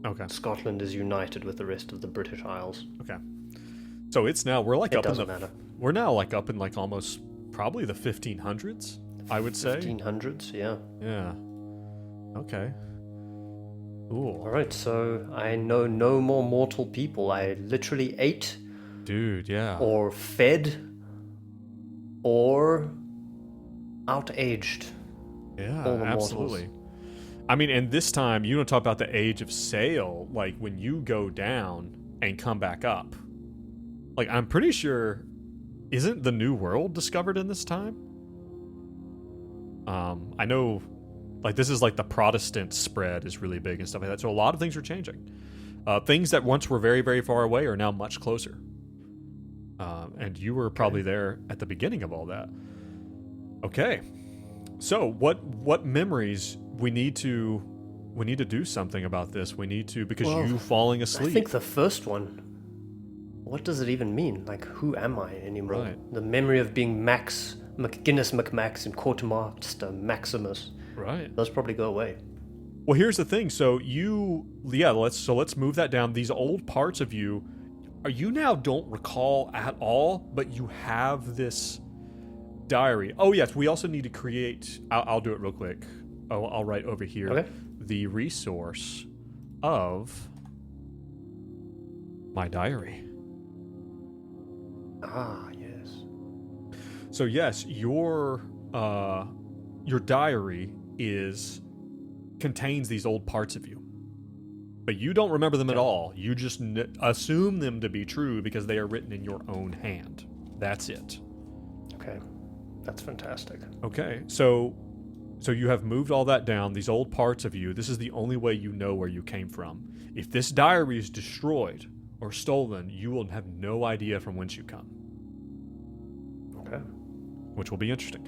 Okay. Scotland is united with the rest of the British Isles. Okay. So it's now we're like It up in doesn't matter. We're now like up in like almost probably the 1500s, I would say. 1500s, yeah. Yeah. Okay. Ooh. All right, so I know no more mortal people. I literally ate, Dude, yeah. or fed, or out-aged. Yeah, all the absolutely. mortals. I mean, and this time you don't talk about the age of sail, like when you go down and come back up. Like I'm pretty sure, isn't the New World discovered in this time? I know, like this is like the Protestant spread is really big and stuff like that. So a lot of things are changing. Things that once were very, very far away are now much closer. And you were probably there at the beginning of all that. Okay. So what memories we need to do something about this. We need to, because you falling asleep. I think the first one. What does it even mean? Like, who am I anymore? Right. The memory of being Max, McGinnis McMax, and Quartermaster Maximus. Right. Those probably go away. Well, here's the thing. So let's move that down. These old parts of you, you now don't recall at all, but you have this diary. Oh yes, we also need to create. I'll do it real quick. I'll write over here. Okay. The resource of my diary. Ah, yes. So yes, your diary contains these old parts of you, but you don't remember them at all. You just assume them to be true because they are written in your own hand. That's it. Okay, that's fantastic. Okay, so you have moved all that down. These old parts of you. This is the only way you know where you came from. If this diary is destroyed or stolen, you will have no idea from whence you come. Okay. Which will be interesting.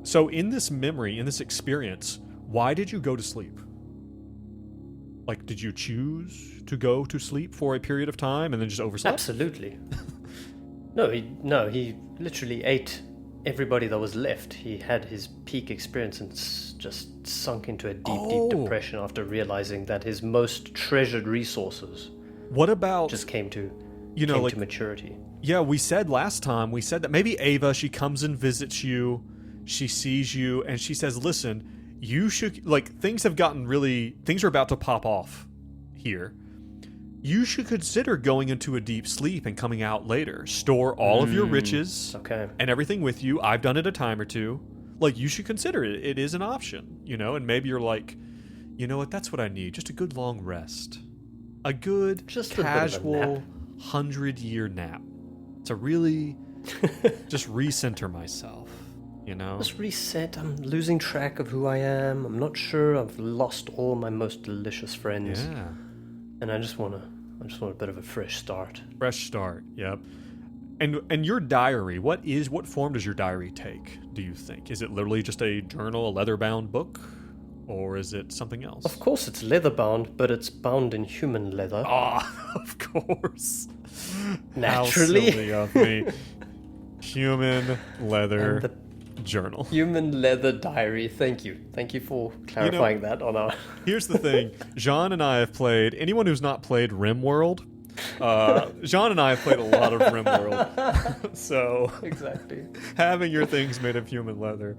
So in this memory, in this experience, why did you go to sleep? Like, did you choose to go to sleep for a period of time and then just overslept? Absolutely. No, he literally ate everybody that was left. He had his peak experience and just sunk into a deep depression after realizing that his most treasured resources What about just came to maturity. Yeah, we said last time, that maybe Ava, she comes and visits you, she sees you, and she says, listen, you should, like, things are about to pop off here. You should consider going into a deep sleep and coming out later. Store all of your riches and everything with you. I've done it a time or two. Like, you should consider it. It is an option, and maybe you're like, you know what, that's what I need. Just a good long rest. A good, just casual 100-year nap. To really just recenter myself, Just reset. I'm losing track of who I am. I'm not sure. I've lost all my most delicious friends. Yeah. And I just want a bit of a fresh start. Fresh start, yep. And your diary, what form does your diary take, do you think? Is it literally just a journal, a leather-bound book? Or is it something else? Of course it's leather-bound, but it's bound in human leather. Ah, of course. Naturally. How silly of me. Human leather journal. Human leather diary. Thank you for clarifying that on our... Here's the thing. Gian and I have played... Anyone who's not played RimWorld... Gian and I have played a lot of RimWorld. So... Exactly. Having your things made of human leather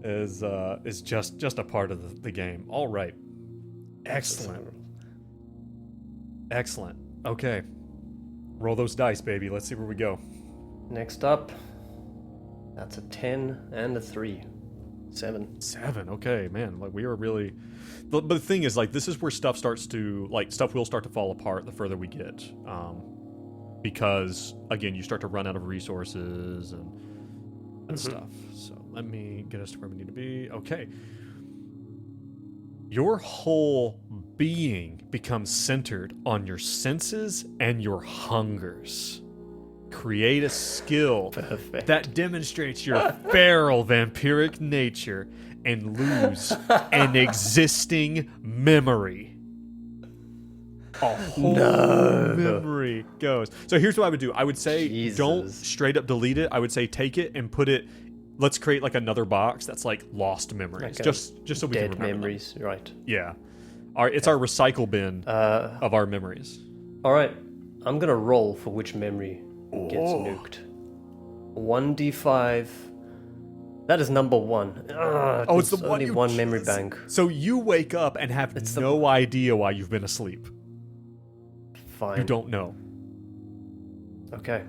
is just a part of the game. All right. Excellent. Okay. Roll those dice, baby. Let's see where we go. Next up, that's a 10 and a 3. 7. 7. Okay, man. Like, we are really... But the thing is, like, this is where stuff will start to fall apart the further we get. Because, again, you start to run out of resources and that stuff. So let me get us to where we need to be. Okay. Your whole being becomes centered on your senses and your hungers. Create a skill that demonstrates your feral vampiric nature and lose an existing memory. A whole memory goes. So here's what I would do. I would say don't straight up delete it. I would say take it and put it. Let's create like another box that's like lost memories, just so we can remember memories, them. Right? Yeah, it's our recycle bin of our memories. All right, I'm gonna roll for which memory gets nuked. 1d5. That is number 1. It's the only one memory bank. So you wake up and have no idea why you've been asleep. Fine. You don't know. Okay.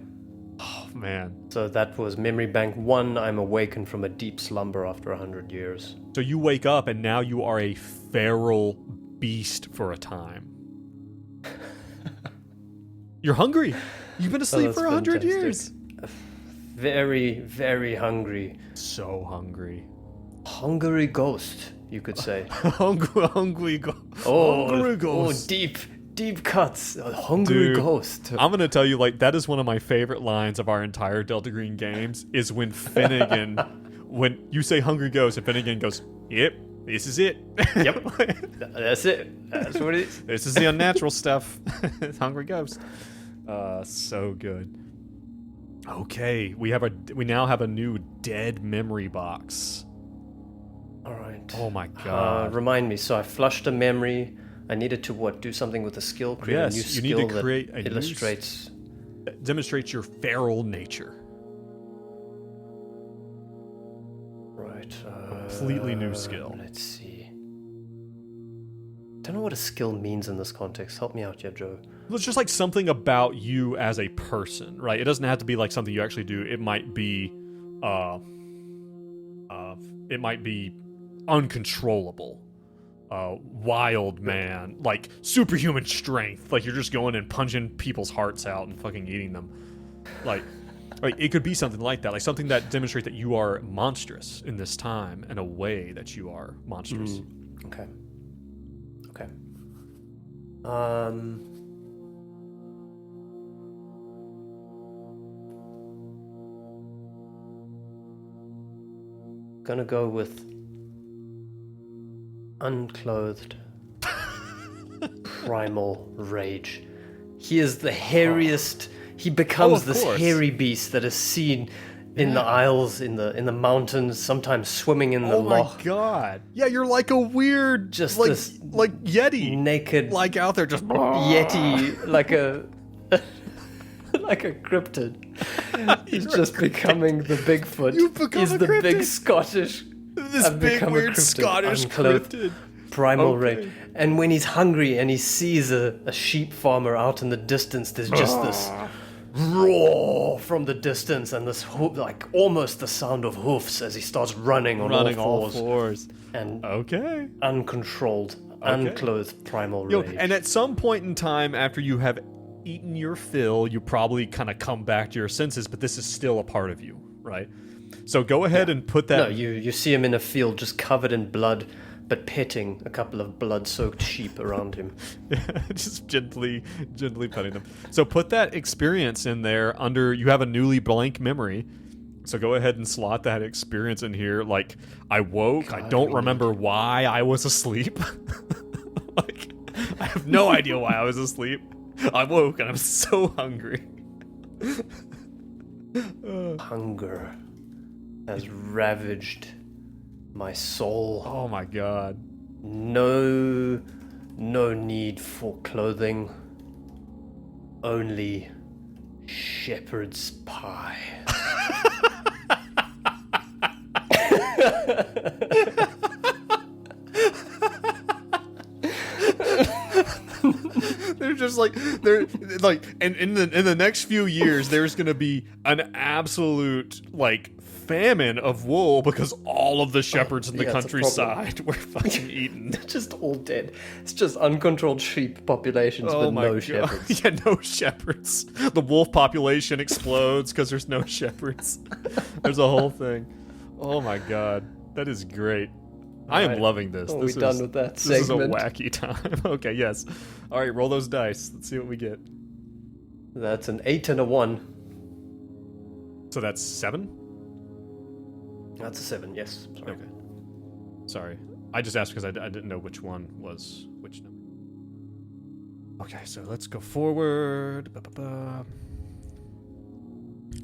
Oh, man. So that was memory bank 1. I'm awakened from a deep slumber after 100 years. So you wake up and now you are a feral beast for a time. You're hungry. You've been asleep for 100 years. Very, very hungry. So hungry. Hungry ghost, you could say. hungry ghost. Hungry ghost. Deep cuts. A hungry ghost. I'm going to tell you, like, that is one of my favorite lines of our entire Delta Green games is when Finnegan, when you say hungry ghost, and Finnegan goes, yep, this is it. Yep. That's it. That's what it is. This is the unnatural stuff. Hungry ghost. So good. Okay, we now have a new dead memory box. All right. Oh my god. Remind me. So I flushed a memory. I needed to do something with a skill. Create a new skill you need to create that illustrates, demonstrates your feral nature. Right. Completely new skill. Let's see. Don't know what a skill means in this context. Help me out here, Joe. Well, it's just like something about you as a person, right? It doesn't have to be like something you actually do. It might be, uncontrollable, wild man, like superhuman strength. Like you're just going and punching people's hearts out and fucking eating them. Like it could be something like that, like something that demonstrates that you are monstrous in this time in a way that you are monstrous. Okay. Gonna go with unclothed primal rage. He is the hairiest. He becomes this hairy beast that is seen in the isles, in the mountains, sometimes swimming in the loch. Oh my god! Yeah, you're like a weird, just like this Yeti, naked, like out there, just Yeti, like a cryptid. He's just becoming the Bigfoot. You've become He's a the cryptid. Big Scottish. This big weird Scottish cryptid. Primal rage. And when he's hungry and he sees a sheep farmer out in the distance, there's just this roar from the distance and this like almost the sound of hoofs as he starts running on all fours. And uncontrolled, unclothed primal rage. And at some point in time after you have eaten your fill, you probably kind of come back to your senses, but this is still a part of you, right? So go ahead and put that... No, you see him in a field just covered in blood, but petting a couple of blood-soaked sheep around him. Just gently petting them. So put that experience in there under... You have a newly blank memory. So go ahead and slot that experience in here. Like, I woke, I don't remember why I was asleep. Like, I have no idea why I was asleep. I woke and I'm so hungry. Hunger has ravaged my soul. Oh my god. No need for clothing. Only shepherd's pie. There's there's like and in the next few years there's gonna be an absolute like famine of wool because all of the shepherds in the countryside were fucking eaten. They're just all dead. It's just uncontrolled sheep populations with no shepherds. Yeah, no shepherds. The wolf population explodes because there's no shepherds. There's a whole thing. Oh my god, that is great. I am loving this. Are we done with that segment? This is a wacky time. Okay, yes. All right, roll those dice. Let's see what we get. That's an 8 and a 1. So that's 7? That's a 7, yes. Sorry. Okay. Sorry. I just asked because I didn't know which one was which number. Okay, so let's go forward. Ba-ba-ba.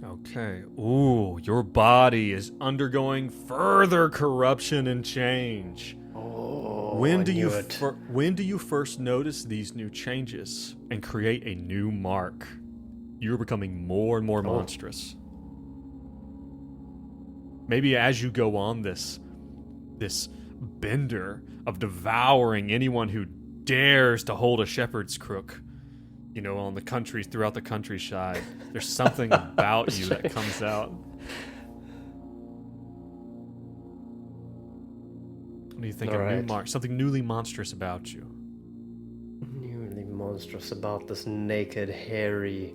Okay. Ooh, your body is undergoing further corruption and change. Oh, when do you first notice these new changes and create a new mark? You're becoming more and more monstrous. Maybe as you go on this bender of devouring anyone who dares to hold a shepherd's crook, you know, on the country, throughout the countryside, there's something about you that comes out. What do you think? Something newly monstrous about you. Newly monstrous about this naked, hairy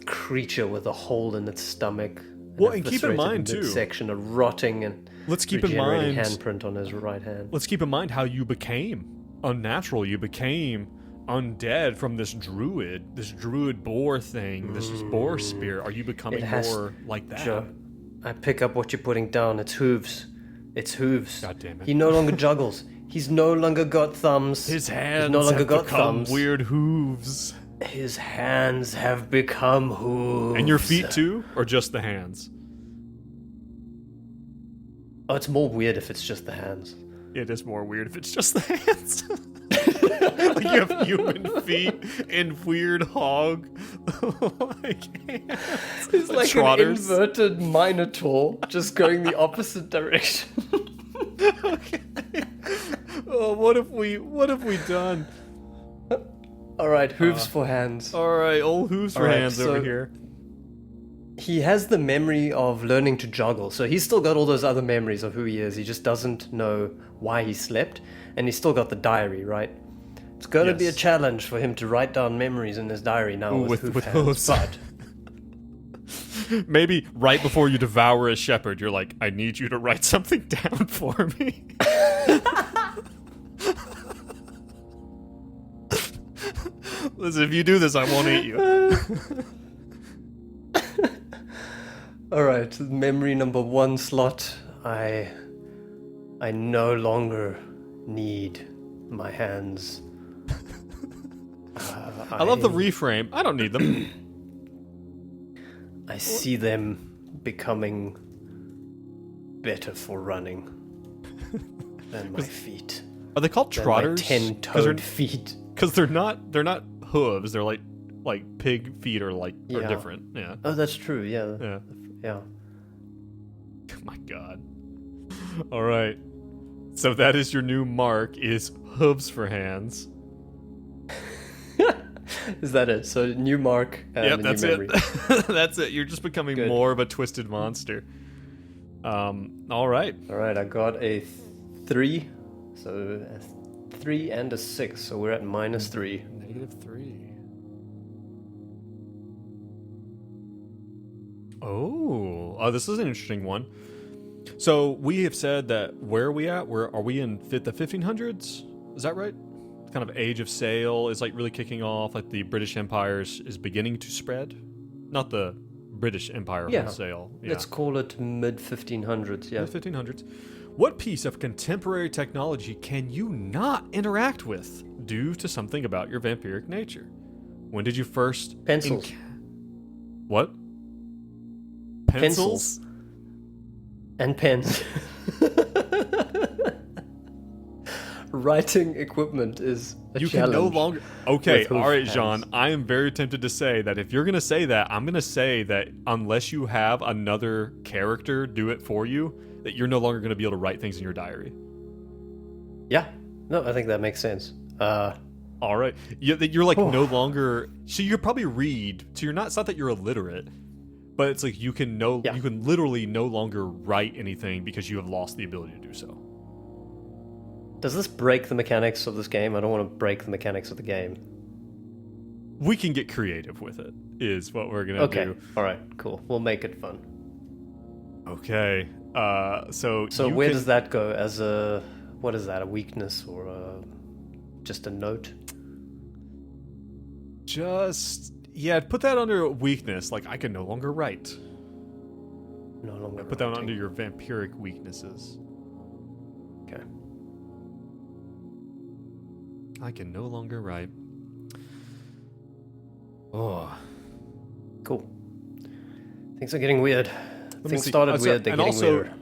creature with a hole in its stomach. Well, and keep in mind too, section of rotting and let's keep in mind handprint on his right hand. Let's keep in mind how you became unnatural. You became undead from this druid boar thing, this boar spear. Are you becoming more like that? Sure. I pick up what you're putting down. It's hooves. God damn it. He no longer juggles. He's no longer got thumbs. His hands have become weird hooves. His hands have become hooves. And your feet too? Or just the hands? Oh, it's more weird if it's just the hands. It is more weird if it's just the hands. Like you have human feet and weird hog hands. It's like trotters. An inverted minotaur just going the opposite direction. Okay. Oh, what have we done? All right, hooves for hands. All right, old hooves for hands over here. He has the memory of learning to juggle, so he's still got all those other memories of who he is. He just doesn't know why he slept, and he's still got the diary, right? It's going to be a challenge for him to write down memories in his diary now with hooves. But maybe right before you devour a shepherd, you're like, I need you to write something down for me. Listen, if you do this, I won't eat you. Alright, memory number 1 slot. I no longer need my hands. I love the reframe. I don't need them. I see them becoming better for running than my feet. Are they called trotters? 10-toed feet. Because they're not hooves. They're like pig feet are different. Yeah. Oh, that's true. Yeah. Oh my god. All right. So that is your new mark, is hooves for hands. Is that it? So new mark and yep, that's new memory. it. That's it. You're just becoming more of a twisted monster. All right. All right, I got a 3. So a 3 and a 6. So we're at -3. -3. Oh, this is an interesting one. So we have said that where are we at? Are we in the 1500s? Is that right? Kind of age of sail is like really kicking off. Like the British Empire is beginning to spread. Not the British Empire wholesale. Yeah. Let's call it mid 1500s. Yeah, mid 1500s. What piece of contemporary technology can you not interact with due to something about your vampiric nature? When did you first pencils? What? Pencils? And pens. Writing equipment is a challenge. Can no longer. Okay, all right, Gian. I am very tempted to say that if you're going to say that, I'm going to say that unless you have another character do it for you, that you're no longer going to be able to write things in your diary. Yeah. No, I think that makes sense. All right. You're like no longer. So you probably read. So you're not. It's not that you're illiterate, but it's like you can You can literally no longer write anything because you have lost the ability to do so. Does this break the mechanics of this game? I don't want to break the mechanics of the game. We can get creative with it. Is what we're gonna do. Okay. All right. Cool. We'll make it fun. Okay. So where does that go? As a what is that? A weakness or just a note? Put that under weakness. Like I can no longer write. No longer. Put that under your vampiric weaknesses. Okay. I can no longer write. Oh. Cool. Things are getting weird. Things started weird, they're getting weirder.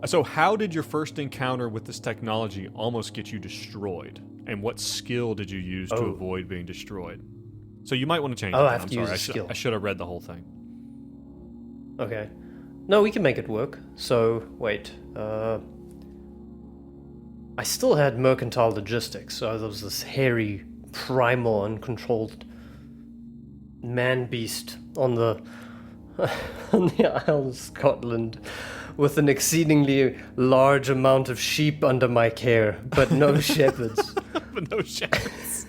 So how did your first encounter with this technology almost get you destroyed? And what skill did you use to avoid being destroyed? So you might want to change that. I have to use a skill. I should have read the whole thing. Okay. No, we can make it work. So, wait. I still had mercantile logistics, so there was this hairy, primal, uncontrolled man-beast on the on the Isle of Scotland with an exceedingly large amount of sheep under my care, but no shepherds. But no shepherds.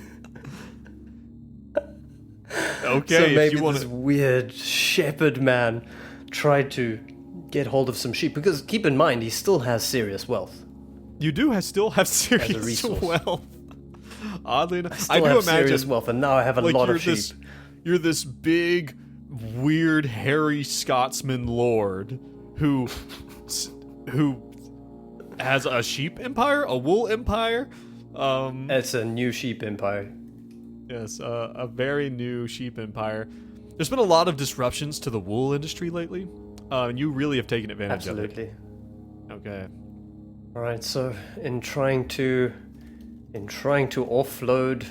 Okay, so maybe if you want this weird shepherd man tried to get hold of some sheep, because keep in mind, he still has serious wealth. You still have serious wealth. Oddly enough, I do have imagine serious wealth, and now I have a lot of sheep. You're this big, weird, hairy Scotsman lord who has a sheep empire, a wool empire. It's a new sheep empire. Yes, a very new sheep empire. There's been a lot of disruptions to the wool industry lately, and you really have taken advantage of it. Absolutely. Okay. All right. So, in trying to offload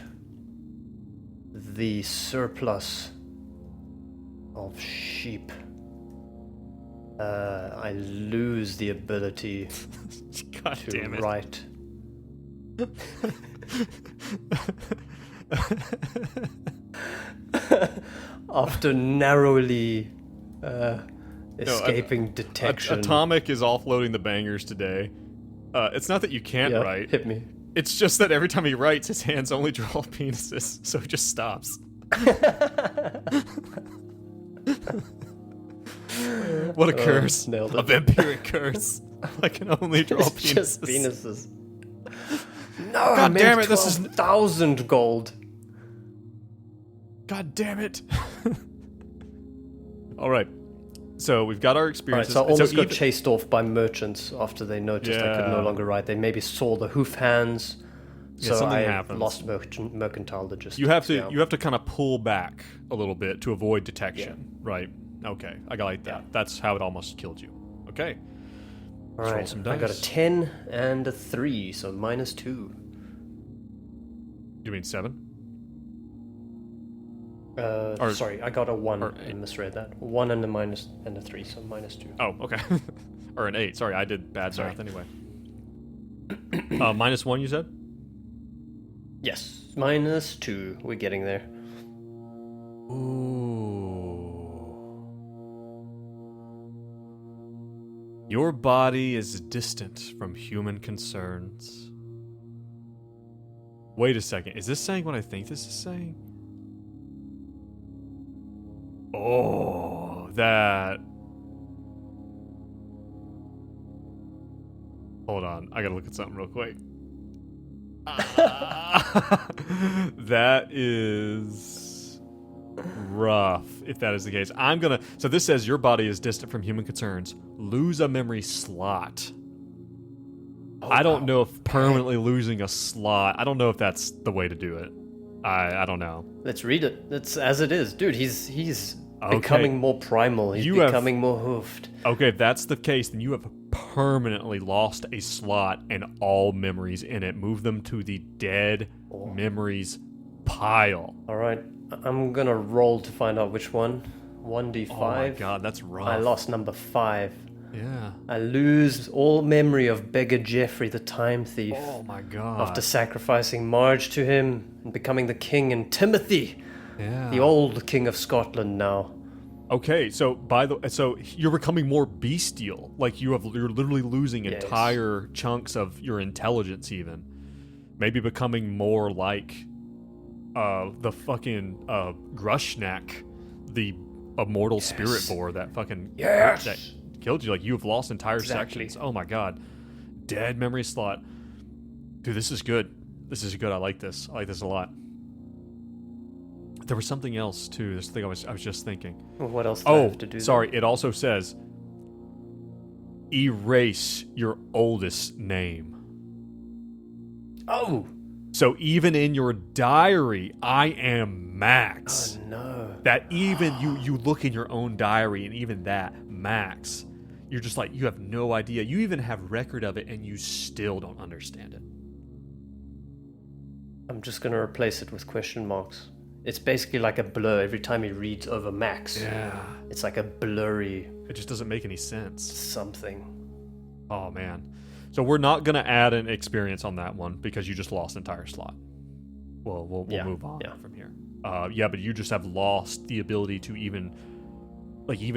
the surplus of sheep, I lose the ability to write. After narrowly escaping detection. Atomic is offloading the bangers today. It's not that you can't write. Hit me. It's just that every time he writes, his hands only draw penises, so it just stops. What a curse. Nailed it. A vampiric curse. I can only draw penises. Just penises. No, God damn it, this is 1,000 gold. God damn it. Alright. So we've got our experiences. Right, so I almost got chased off by merchants after they noticed I could no longer write. They maybe saw the hoof hands. So I lost mercantile logistics. You have to kind of pull back a little bit to avoid detection, right? Okay, I like that. Yeah. That's how it almost killed you. Okay. All right, roll some dice. I got a 10 and a 3, so -2. You mean 7? Sorry, I got a 1. I misread that. 1 and a minus and a 3, so -2. Oh, okay. Or an 8. Sorry, I did bad math anyway. -1, you said? Yes, -2. We're getting there. Ooh. Your body is distant from human concerns. Wait a second. Is this saying what I think this is saying? Oh, that... Hold on. I gotta look at something real quick. That is rough, if that is the case. So this says your body is distant from human concerns. Lose a memory slot. I don't know if permanently losing a slot, I don't know if that's the way to do it. I don't know. Let's read it. It's as it is. Dude, he's becoming more primal. He's becoming more hoofed. Okay, if that's the case, then you have permanently lost a slot and all memories in it. Move them to the dead memories pile. All right. I'm gonna roll to find out which one. 1d5. Oh my god, that's rough. I lost number 5. Yeah. I lose all memory of beggar Geoffrey the time thief. Oh my god. After sacrificing Marge to him and becoming the king, and Timothy, the old king of Scotland now. Okay, so so you're becoming more bestial. Like you're literally losing entire chunks of your intelligence, even. Maybe becoming more like the fucking Grushnak, the immortal spirit boar that fucking that killed you. Like you have lost entire sections. Oh my god. Dead memory slot. Dude, this is good. This is good. I like this. I like this a lot. There was something else too. This thing I was just thinking. Well, what else do I have to do? Sorry. It also says erase your oldest name. Oh. So even in your diary, I am Max. Oh no. That even you look in your own diary, and even that Max, you're just like, you have no idea. You even have record of it, and you still don't understand it. I'm just gonna replace it with question marks. It's basically like a blur every time he reads over Max. Yeah. It's like a blurry... It just doesn't make any sense. Something. Oh, man. So we're not going to add an experience on that one because you just lost entire slot. Well, we'll move on from here. But you just have lost the ability to even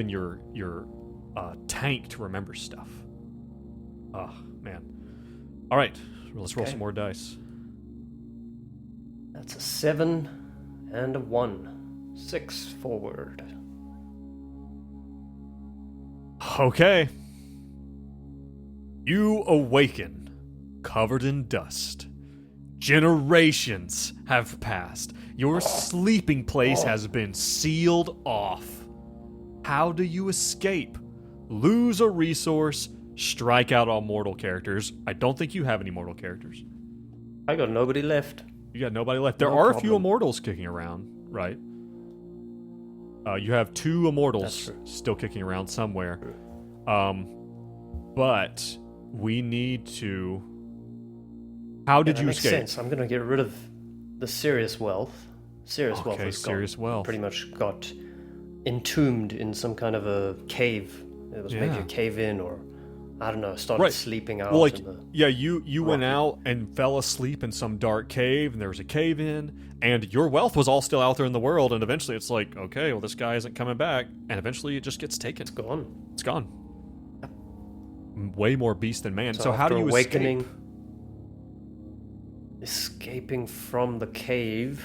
your tank to remember stuff. Oh, man. All right. Let's roll some more dice. That's a 7 and a 1. 6 forward. Okay. You awaken, covered in dust. Generations have passed. Your sleeping place has been sealed off. How do you escape? Lose a resource, strike out all mortal characters. I don't think you have any mortal characters. I got nobody left. You got nobody left. There are a few immortals kicking around, right? You have 2 immortals still kicking around somewhere. But we need to... How did you escape? That makes sense. I'm going to get rid of the serious wealth. Wealth is serious wealth. Pretty much got entombed in some kind of a cave. It was maybe a cave in, or I don't know, started sleeping out. Well, you went out and fell asleep in some dark cave, and there was a cave in, and your wealth was all still out there in the world, and eventually it's like, okay, well, this guy isn't coming back, and eventually it just gets taken. It's gone. It's gone. Way more beast than man. So how do you escape? Escaping from the cave.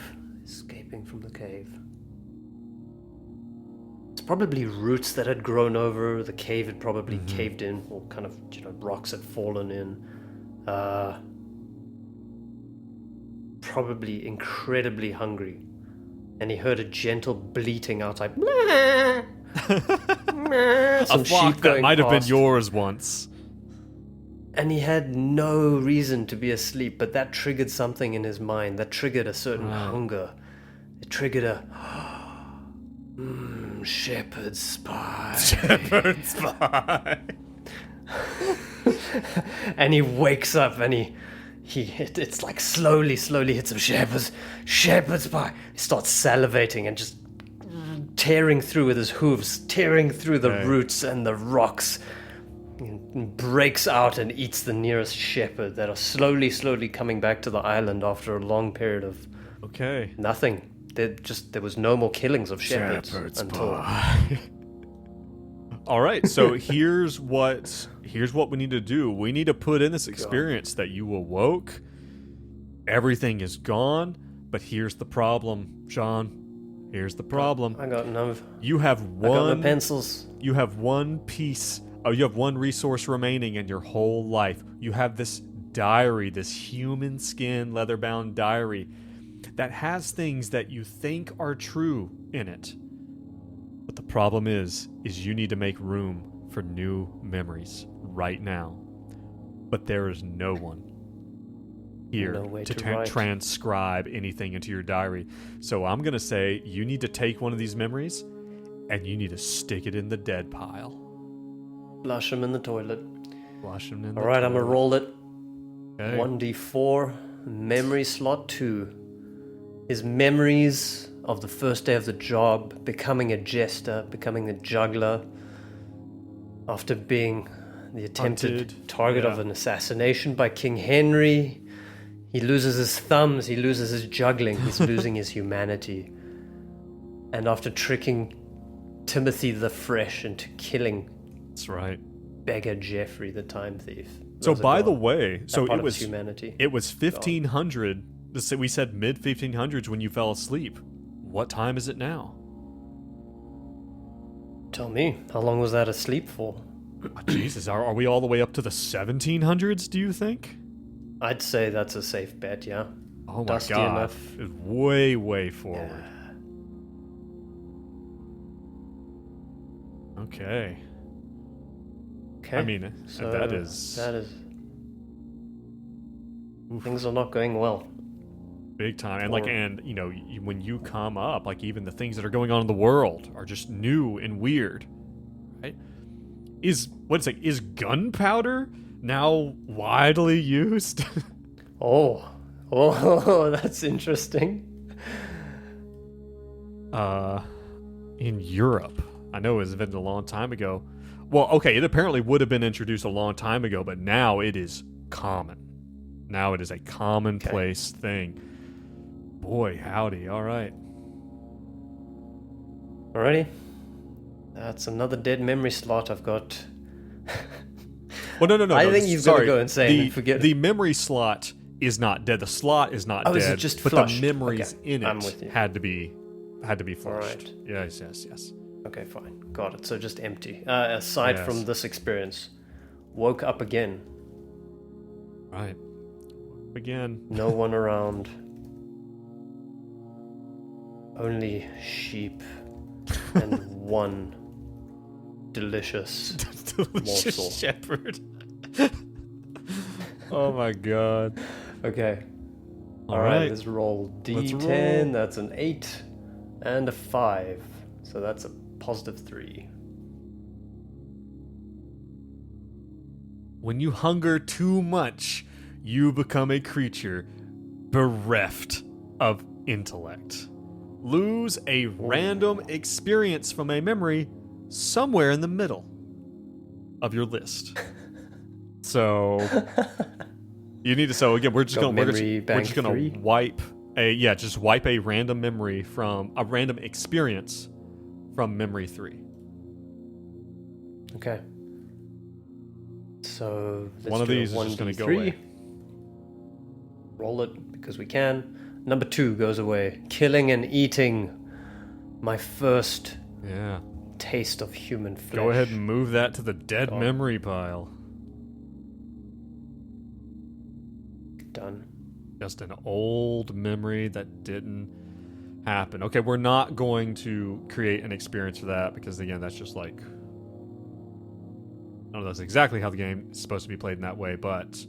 It's probably roots that had grown over. The cave had probably caved in, or kind of, rocks had fallen in. Probably incredibly hungry. And he heard a gentle bleating outside. Some a flock sheep that might have been past. yours once. And he had no reason to be asleep, but that triggered something in his mind. That triggered a certain hunger. It triggered a... shepherd's pie. Shepherd's pie. And he wakes up and it's like slowly hits him. Shepherd's pie. He starts salivating and just tearing through with his hooves, tearing through the roots and the rocks. And breaks out and eats the nearest shepherd that are slowly coming back to the island after a long period of nothing. There was no more killings of shepherds until... All right, so here's what we need to do. We need to put in this experience that you awoke. Everything is gone, but here's the problem, Sean. Here's the problem. I got no... You have one... I got no pencils. You have one piece... you have one resource remaining in your whole life. You have this diary, this human skin, leather-bound diary that has things that you think are true in it. But the problem is you need to make room for new memories right now. But there is no one here to transcribe anything into your diary. So I'm going to say you need to take one of these memories and you need to stick it in the dead pile. Flush him in the toilet. All right, I'm going to roll it. Okay. 1d4, memory slot 2. His memories of the first day of the job, becoming a jester, becoming a juggler, After being the attempted Hunted, target of yeah. an assassination by King Henry, he loses his thumbs, he loses his juggling, he's losing his humanity. And after tricking Timothy the Fresh into killing That's right. beggar Jeffrey the time thief. So those are by the gone. way, That so part it of his was humanity. it was 1500. We said mid 1500s when you fell asleep. What time is it now? Tell me, how long was that asleep for? Oh, Jesus, are we all the way up to the 1700s? Do you think? I'd say that's a safe bet, yeah. Oh my Dusty God, enough. it's way forward. Okay. Okay. I mean, so that is Oof. Things are not going well. Big time. And when you come up, like even the things that are going on in the world are just new and weird, right? Is gunpowder now widely used? Oh, that's interesting. In Europe, I know it was invented a long time ago. Well, okay, it apparently would have been introduced a long time ago, but now it is common. Now it is a commonplace thing. Boy, howdy. All right. Alrighty. That's another dead memory slot I've got. Well, no. I think you've got to go insane and forget the memory slot is not dead. The slot is not dead. Is it just but flushed? The memories Okay, in I'm it with you. had to be flushed. Alright. Yes. Okay, fine. Got it. So just empty. Aside Yes. from this experience, woke up again. Right. Again. No one around. Only sheep and one delicious Delicious morsel. shepherd. Oh my God. Okay. All right. Let's roll Let's D10. roll. That's an 8 and a 5. So that's a positive 3. When you hunger too much, you become a creature bereft of intellect. Lose a random experience from a memory somewhere in the middle of your list. So you need to. So again, we're just Got gonna memory bank 3. wipe a random memory from a random experience from memory 3. Okay. So let's One of do a these is just gonna go 1d3. away. Roll it because we can. Number 2 goes away. Killing and eating. My first Yeah. taste of human flesh. Go ahead and move that to the dead God. memory pile. Done. Just an old memory that didn't happen. Okay, we're not going to create an experience for that because, again, that's just like... I don't know that's exactly how the game is supposed to be played in that way, but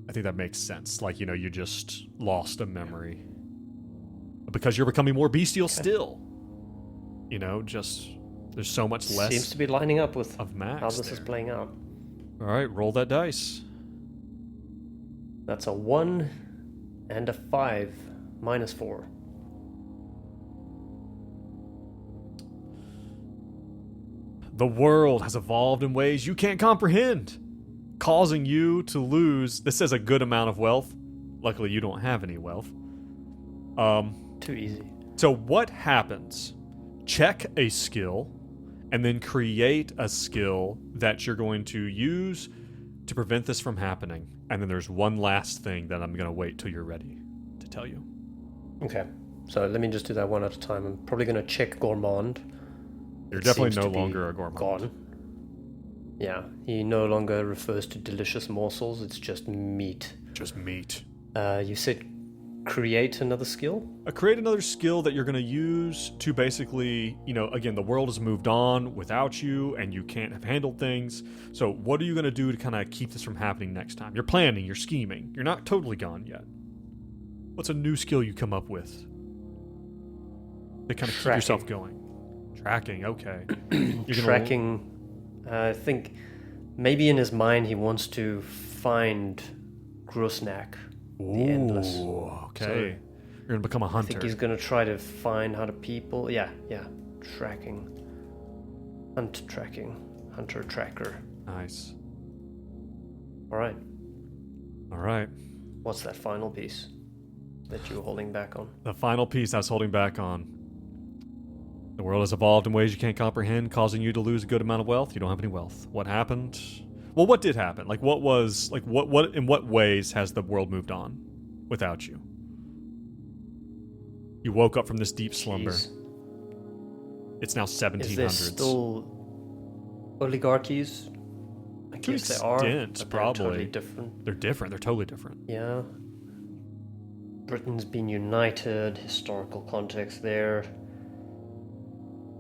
I think that makes sense. Like, you just lost a memory. Because you're becoming more bestial still. Just... There's so much less Seems to be lining up with of Max how this there. is playing out. All right, roll that dice. That's a 1 and a 5. Minus 4. The world has evolved in ways you can't comprehend, causing you to lose. This says a good amount of wealth. Luckily, you don't have any wealth. Too easy. So what happens? Check a skill, and then create a skill that you're going to use to prevent this from happening. And then there's one last thing that I'm going to wait till you're ready to tell you. Okay. So let me just do that one at a time. I'm probably going to check Gourmand. You're It definitely seems no to be longer a gourmand. Gone. Yeah, he no longer refers to delicious morsels. It's just meat. Just meat. You said create another skill? Create another skill that you're going to use to basically, again, the world has moved on without you and you can't have handled things. So what are you going to do to kind of keep this from happening next time? You're planning, you're scheming. You're not totally gone yet. What's a new skill you come up with to kind of keep yourself going? Tracking, okay. Tracking. I think maybe in his mind he wants to find Grusnak, the Endless. Okay. So you're going to become a I hunter. think he's going to try to find how to people. Yeah. Tracking. Hunt tracking. Hunter tracker. Nice. All right. All right. What's that final piece that you were holding back on? The final piece I was holding back on. The world has evolved in ways you can't comprehend, causing you to lose a good amount of wealth. You don't have any wealth. What happened? Well, what did happen? Like, what was, like, what, in what ways has the world moved on without you? You woke up from this deep slumber. Jeez. It's now 1700s. Is there still oligarchies? I To an guess there are. extent, But probably. They're totally different. They're different. They're totally different. Yeah. Britain's been united, historical context there.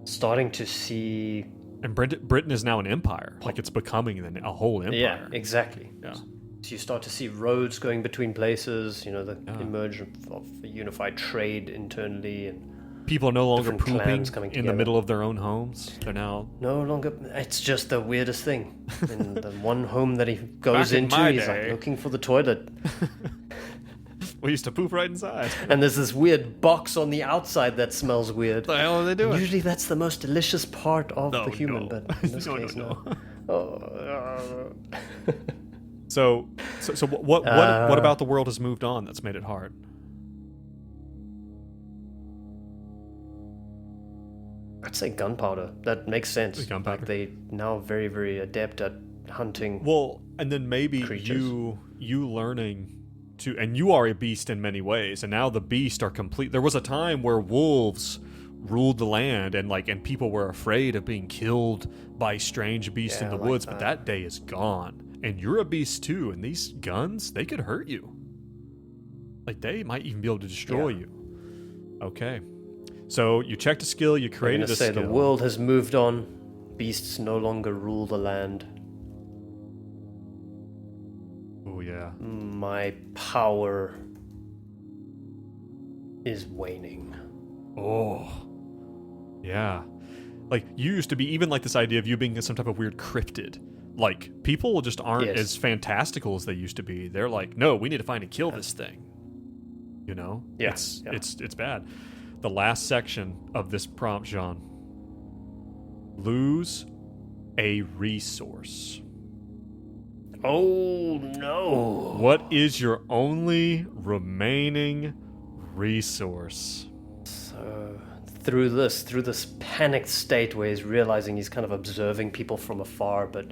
Starting to see... And Britain is now an empire. Like, it's becoming a whole empire. Yeah, exactly. Yeah. So you start to see roads going between places, the emergence of a unified trade internally, and People are no longer different pooping clans coming in the together. middle of their own homes. They're now... no longer... It's just the weirdest thing. In the one home that he goes Back in into, my he's day. like looking for the toilet. We used to poop right inside. And there's this weird box on the outside that smells weird. What the hell are they doing? Usually that's the most delicious part of No, the human, no. but in this No, case, no. no. Oh, So what about the world has moved on that's made it hard? I'd say gunpowder. That makes sense. Gunpowder. Like they now very, very adept at hunting. Well, and then maybe Creatures. you learning to, and you are a beast in many ways, and now the beasts are complete. There was a time where wolves ruled the land, and people were afraid of being killed by strange beasts in the like woods, but that day is gone. And you're a beast too, and these guns, they could hurt you. Like, they might even be able to destroy you. Okay. So you checked a skill, you I'm created gonna a say skill. the world has moved on. Beasts no longer rule the land. Oh yeah. My power is waning. Oh. Yeah. Like, you used to be, even like this idea of you being some type of weird cryptid. Like, people just aren't Yes. as fantastical as they used to be. They're like, no, we need to find and kill this thing. You know? Yeah, It's bad. The last section of this prompt, Gian. Lose a resource. Oh no. What is your only remaining resource? So through this panicked state where he's realizing he's kind of observing people from afar, but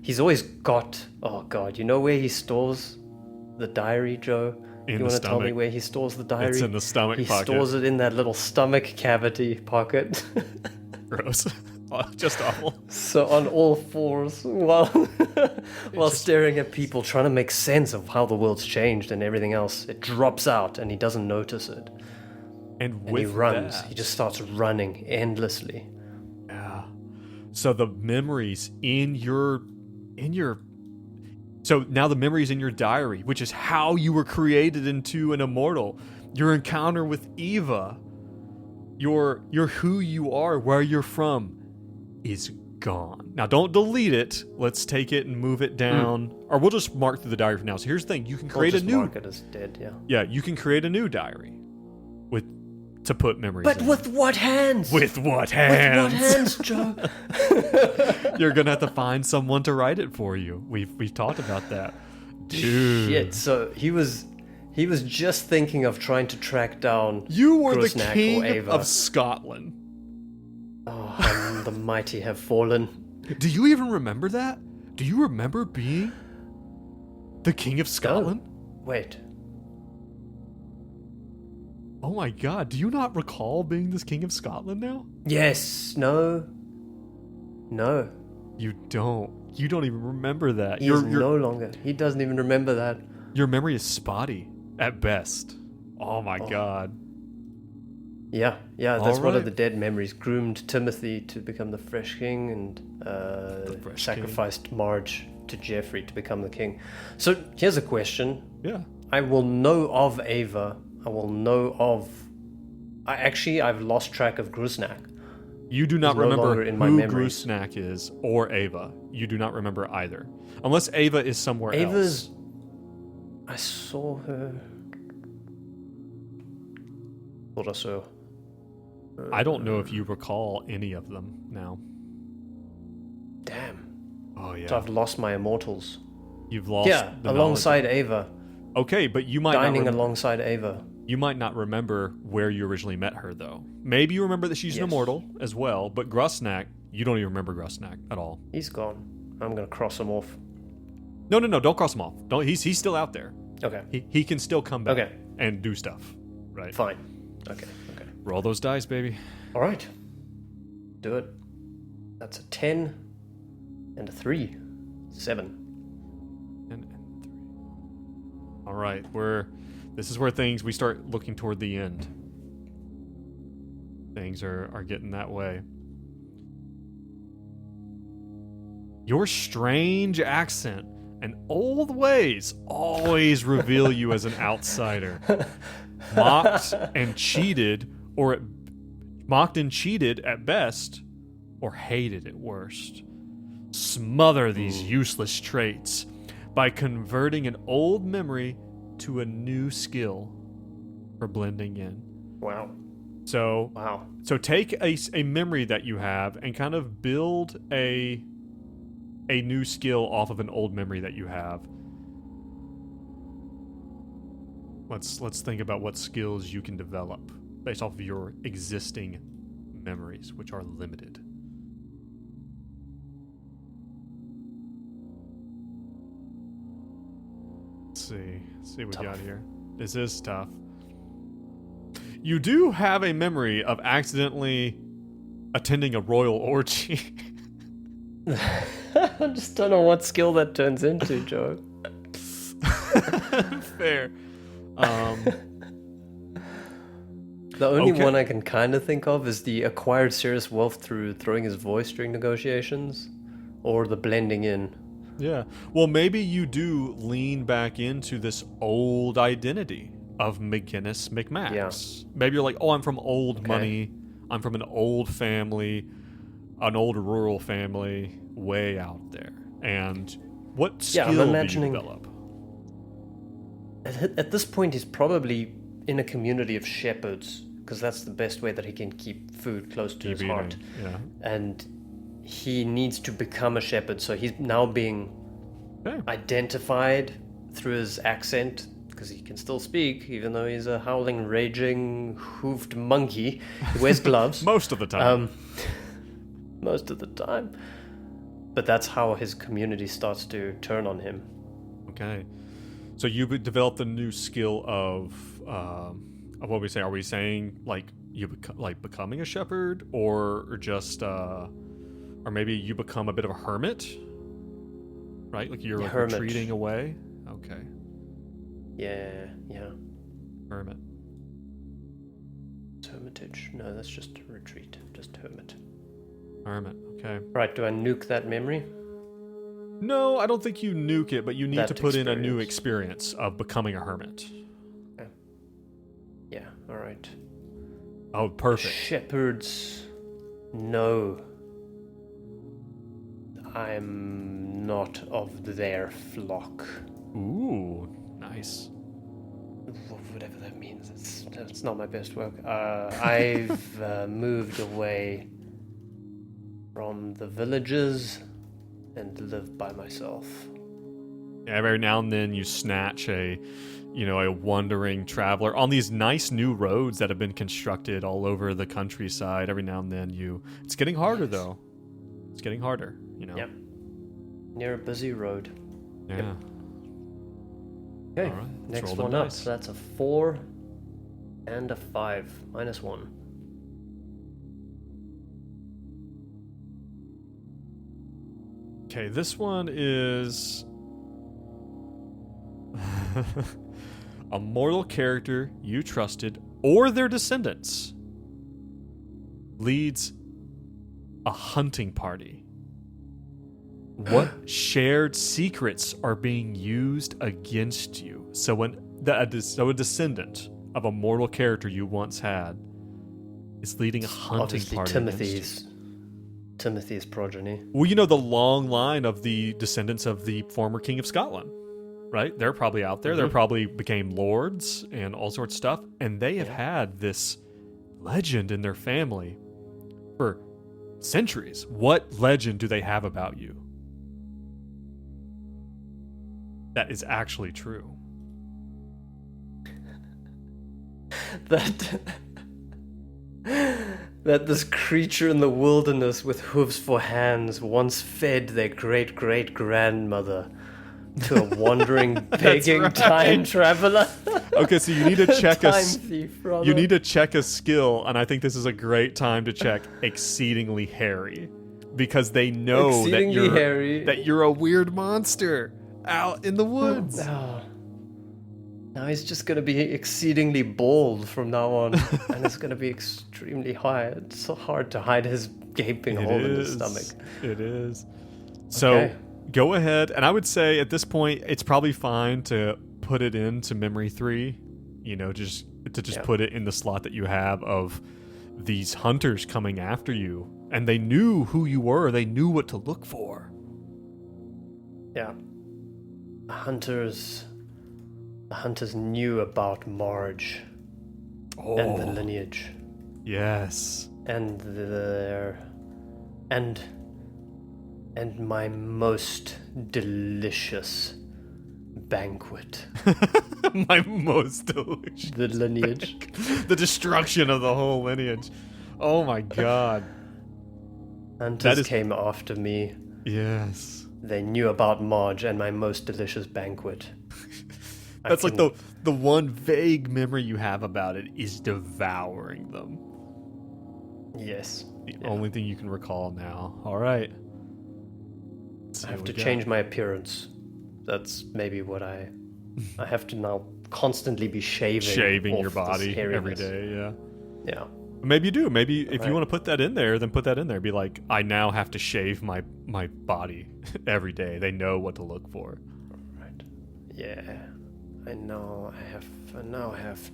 he's always got, oh god, you know where he stores the diary, Joe? In You the want to tell me stomach. where he stores the diary? It's in the stomach he pocket. stores it in that little stomach cavity pocket. Gross. Just awful. So on all fours while staring at people, trying to make sense of how the world's changed and everything else, it drops out and he doesn't notice it. And And with he runs. that, He just starts running endlessly. yeah. So the memories in your so now the memories in your diary, which is how you were created into an immortal, your encounter with Eva, your who you are, where you're from, is gone. Now don't delete it. Let's take it and move it down, or we'll just mark through the diary for now. So here's the thing: you can create We'll a just new. mark it as dead, yeah. Yeah, you can create a new diary to put memories. But in. with what hands? With what hands? With what hands, Joe? You're gonna have to find someone to write it for you. We've talked about that, dude. Shit. So he was just thinking of trying to track down. You were the Grosnak or king Ava. of Scotland. Oh, and the mighty have fallen. Do you even remember that? Do you remember being the king of Scotland? Wait. Oh my god, do you not recall being this king of Scotland now? Yes. No. You don't. You don't even remember that. He is no longer. He doesn't even remember that. Your memory is spotty at best. Oh my god. Yeah, that's one Alright. of the dead memories. Groomed Timothy to become the fresh king and fresh sacrificed Marge to Geoffrey to become the king. So here's a question. Yeah. I will know of Ava. I've lost track of Grusnak. You do not He's no remember longer in my who memories. Grusnak is or Ava. You do not remember either. Unless Ava is somewhere Ava's... else. I saw her... Thought I saw... I don't know if you recall any of them now. Damn. Oh yeah. So I've lost my immortals. You've lost. Yeah, the alongside knowledge. Ava. Okay, but you might Dining not alongside Ava. You might not remember where you originally met her, though. Maybe you remember that she's an immortal as well, but Grusnak, you don't even remember Grusnak at all. He's gone. I'm gonna cross him off. No, don't cross him off. Don't. He's still out there. Okay. He can still come back Okay. and do stuff. Right. Fine. Okay. Roll those dice, baby. All right. Do it. That's a 10 and a 3. 7. And 3. All right. This is where we start looking toward the end. Things are getting that way. Your strange accent and old ways always reveal you as an outsider. Mocked and cheated at best, or hated at worst. Smother these useless traits by converting an old memory to a new skill for blending in. Wow. So take a memory that you have and kind of build a new skill off of an old memory that you have. Let's think about what skills you can develop based off of your existing memories, which are limited. Let's see what we got here. This is tough. You do have a memory of accidentally attending a royal orgy. I just don't know what skill that turns into, Joe. Fair. The only one I can kind of think of is the acquired serious wealth through throwing his voice during negotiations, or the blending in. Yeah. Well, maybe you do lean back into this old identity of McGinnis McMax. Yeah. Maybe you're like, oh, I'm from old money. I'm from an old family, an old rural family, way out there. And what skill do you develop? At this point, he's probably in a community of shepherds, because that's the best way that he can keep food close to his heart. Yeah. And he needs to become a shepherd, so he's now being identified through his accent, because he can still speak, even though he's a howling, raging, hoofed monkey. He wears gloves. Most of the time. Most of the time. But that's how his community starts to turn on him. Okay. So you developed a new skill of what we say. Are we saying like becoming a shepherd, or just or maybe you become a bit of a hermit, right? Like you're like retreating away. Okay. Yeah. Hermit. Hermitage. No, that's just a retreat. Just hermit. Hermit. Okay. Right. Do I nuke that memory? No, I don't think you nuke it, but you need That to put in a new experience of becoming a hermit. Okay. Yeah, alright. Oh, perfect. Shepherds, no. I'm not of their flock. Ooh, nice. Whatever that means, it's not my best work. I've moved away from the villages and live by myself. Yeah, every now and then you snatch a wandering traveler on these nice new roads that have been constructed all over the countryside. Every now and then it's getting harder though. It's getting harder, Yep. Near a busy road. Yeah. Yep. Okay, all right, next one up. So that's a 4 and a 5. -1. Okay, this one is a mortal character you trusted or their descendants leads a hunting party. What shared secrets are being used against you? So a descendant of a mortal character you once had is leading a hunting party. Timothy's progeny. Well, the long line of the descendants of the former King of Scotland, right? They're probably out there. Mm-hmm. They probably became lords and all sorts of stuff. And they have had this legend in their family for centuries. What legend do they have about you? that is actually true. That this creature in the wilderness with hooves for hands once fed their great-great-grandmother to a wandering, begging right. time traveler. Okay, so you need to check Time thief, rather. you need to check a skill, and I think this is a great time to check exceedingly hairy, because they know that you're a weird monster out in the woods. No. Now he's just going to be exceedingly bald from now on, and it's going to be extremely high. It's so hard to hide his gaping hole in his stomach. It is. So Okay. go ahead, and I would say at this point it's probably fine to put it into memory 3. You know, just put it in the slot that you have of these hunters coming after you, and they knew who you were. They knew what to look for. Yeah. The hunters knew about Marge and the lineage Yes. and and my most delicious banquet. My most delicious. The lineage. The destruction of the whole lineage. Oh my god. Hunters came after me. Yes. They knew about Marge and my most delicious banquet. That's like the one vague memory you have about it is devouring them. Yes. The only thing you can recall now. All right. I have to change my appearance. That's maybe what I have to now constantly be shaving your body this every day. Yeah. Yeah. Maybe you do. Maybe if you want to put that in there, then put that in there. Be like, I now have to shave my body every day. They know what to look for. Right. Yeah. I know. I now have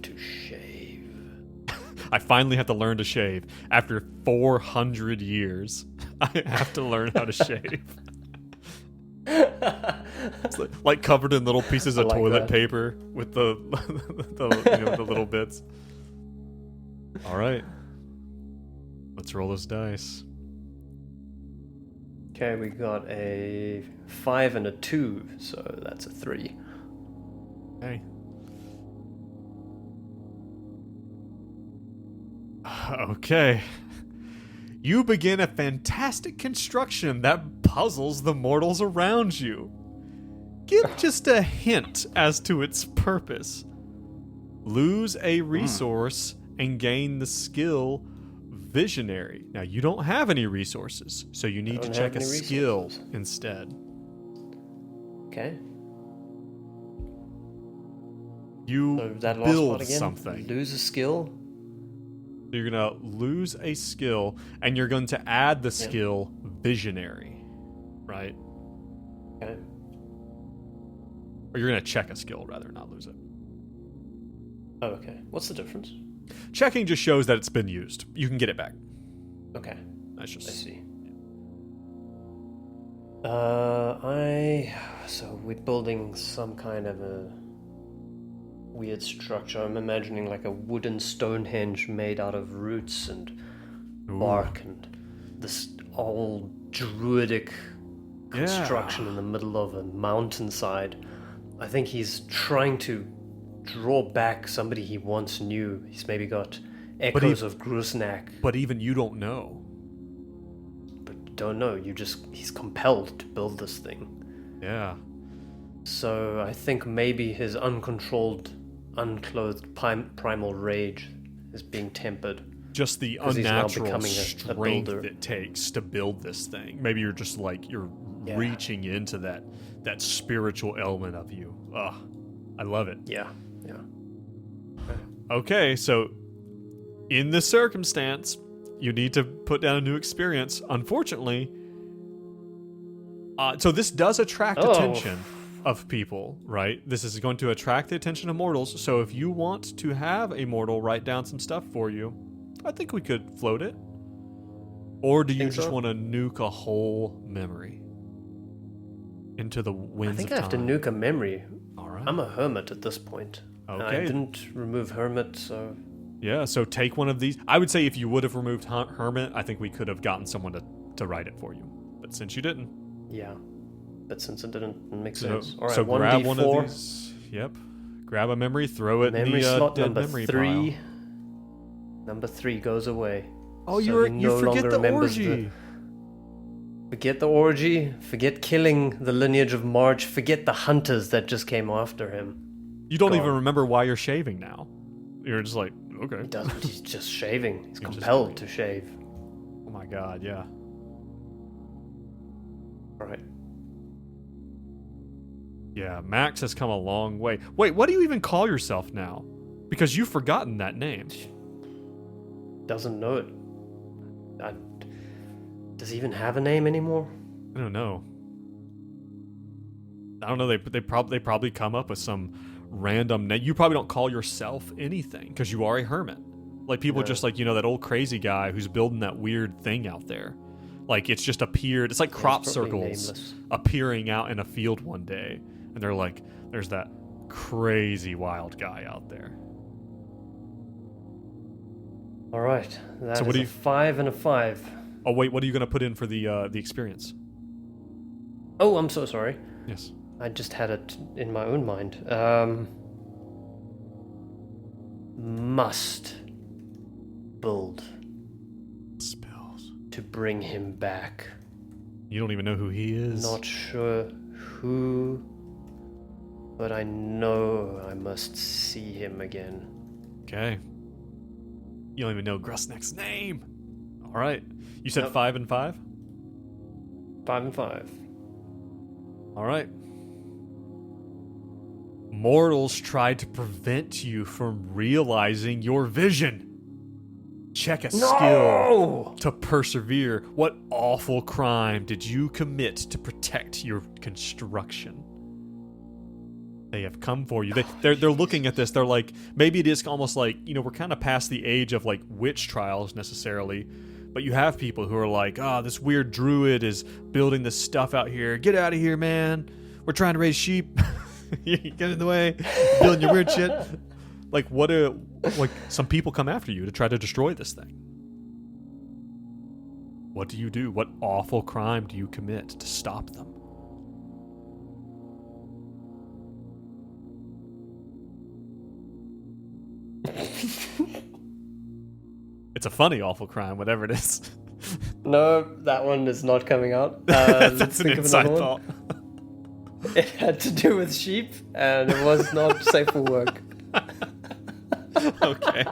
to shave. I finally have to learn to shave. After 400 years, I have to learn how to shave. It's like covered in little pieces of toilet paper with the the little bits. All right. Let's roll this dice. Okay, we got a 5 and a 2, so that's a 3. Okay. Okay. You begin a fantastic construction that puzzles the mortals around you. Give just a hint as to its purpose. Lose a resource and gain the skill Visionary. Now, you don't have any resources, so you need to check a skill instead. Okay. You build something. Lose a skill. So you're going to lose a skill, and you're going to add the skill Visionary, right? Okay. Or you're going to check a skill, rather, not lose it. Oh, okay. What's the difference? Checking just shows that it's been used. You can get it back. Okay. That's just... I see. So we're building some kind of a weird structure. I'm imagining like a wooden Stonehenge made out of roots and bark and this old druidic construction in the middle of a mountainside. I think he's trying to draw back somebody he once knew. He's maybe got echoes of Grusnak. But even you don't know. But you don't know. He's compelled to build this thing. Yeah. So I think maybe his uncontrolled, unclothed primal rage is being tempered. Just the unnatural strength it takes to build this thing. Maybe you're just like, you're reaching into that spiritual element of you. Ugh. I love it. Yeah. Okay, so in this circumstance, you need to put down a new experience. Unfortunately, so this does attract attention of people, right? This is going to attract the attention of mortals. So if you want to have a mortal write down some stuff for you, I think we could float it. Or do you just want to nuke a whole memory into the winds of time? I think I have to nuke a memory. All right. I'm a hermit at this point. Okay. I didn't remove hermit, so... Yeah, so take one of these. I would say if you would have removed hermit, I think we could have gotten someone to write it for you. But since you didn't... Yeah. but since it didn't make sense. All right, so grab 1d4. one of these. Yep. Grab a memory, throw it Memory in the slot dead number memory 3. pile. Number 3 goes away. Oh, So you he no forget longer the remembers orgy. Forget the orgy, forget killing the lineage of Marge, forget the hunters that just came after him. You don't Gone. even remember why you're shaving now. You're just like, okay. He doesn't, he's just shaving. He's You're just compelled doing to shave. Oh my god, yeah. Alright. Yeah, Max has come a long way. Wait, what do you even call yourself now? Because you've forgotten that name. Doesn't know it. Does he even have a name anymore? I don't know. I don't know. They probably come up with some random name. You probably don't call yourself anything because you are a hermit. Like people just like, you know, that old crazy guy who's building that weird thing out there. Like it's just appeared. It's like crop circles nameless. appearing out in a field one day, and they're like, "There's that crazy wild guy out there." All right, that's So what do you- 5 and a 5. Oh wait, what are you gonna put in for the experience? Oh, I'm so sorry. Yes. I just had it in my own mind. Must build Spells. to bring him back. You don't even know who he is. Not sure who, but I know I must see him again. Okay. You don't even know Grusneck's name. All right. You said Nope. 5 and 5? 5 and 5. All right. Mortals tried to prevent you from realizing your vision. Check a skill to persevere. What awful crime did you commit to protect your construction? They have come for you. They're looking at this. They're like, maybe it is almost like, you know, we're kind of past the age of like witch trials necessarily, but you have people who are like, this weird druid is building this stuff out here. Get out of here, man. We're trying to raise sheep. You get in the way. Building your weird shit. Like like some people come after you to try to destroy this thing. What do you do? What awful crime do you commit to stop them? It's a funny awful crime, whatever it is. No, that one is not coming out. That's Let's an think of inside another thought. one. It had to do with sheep, and it was not safe for work. Okay.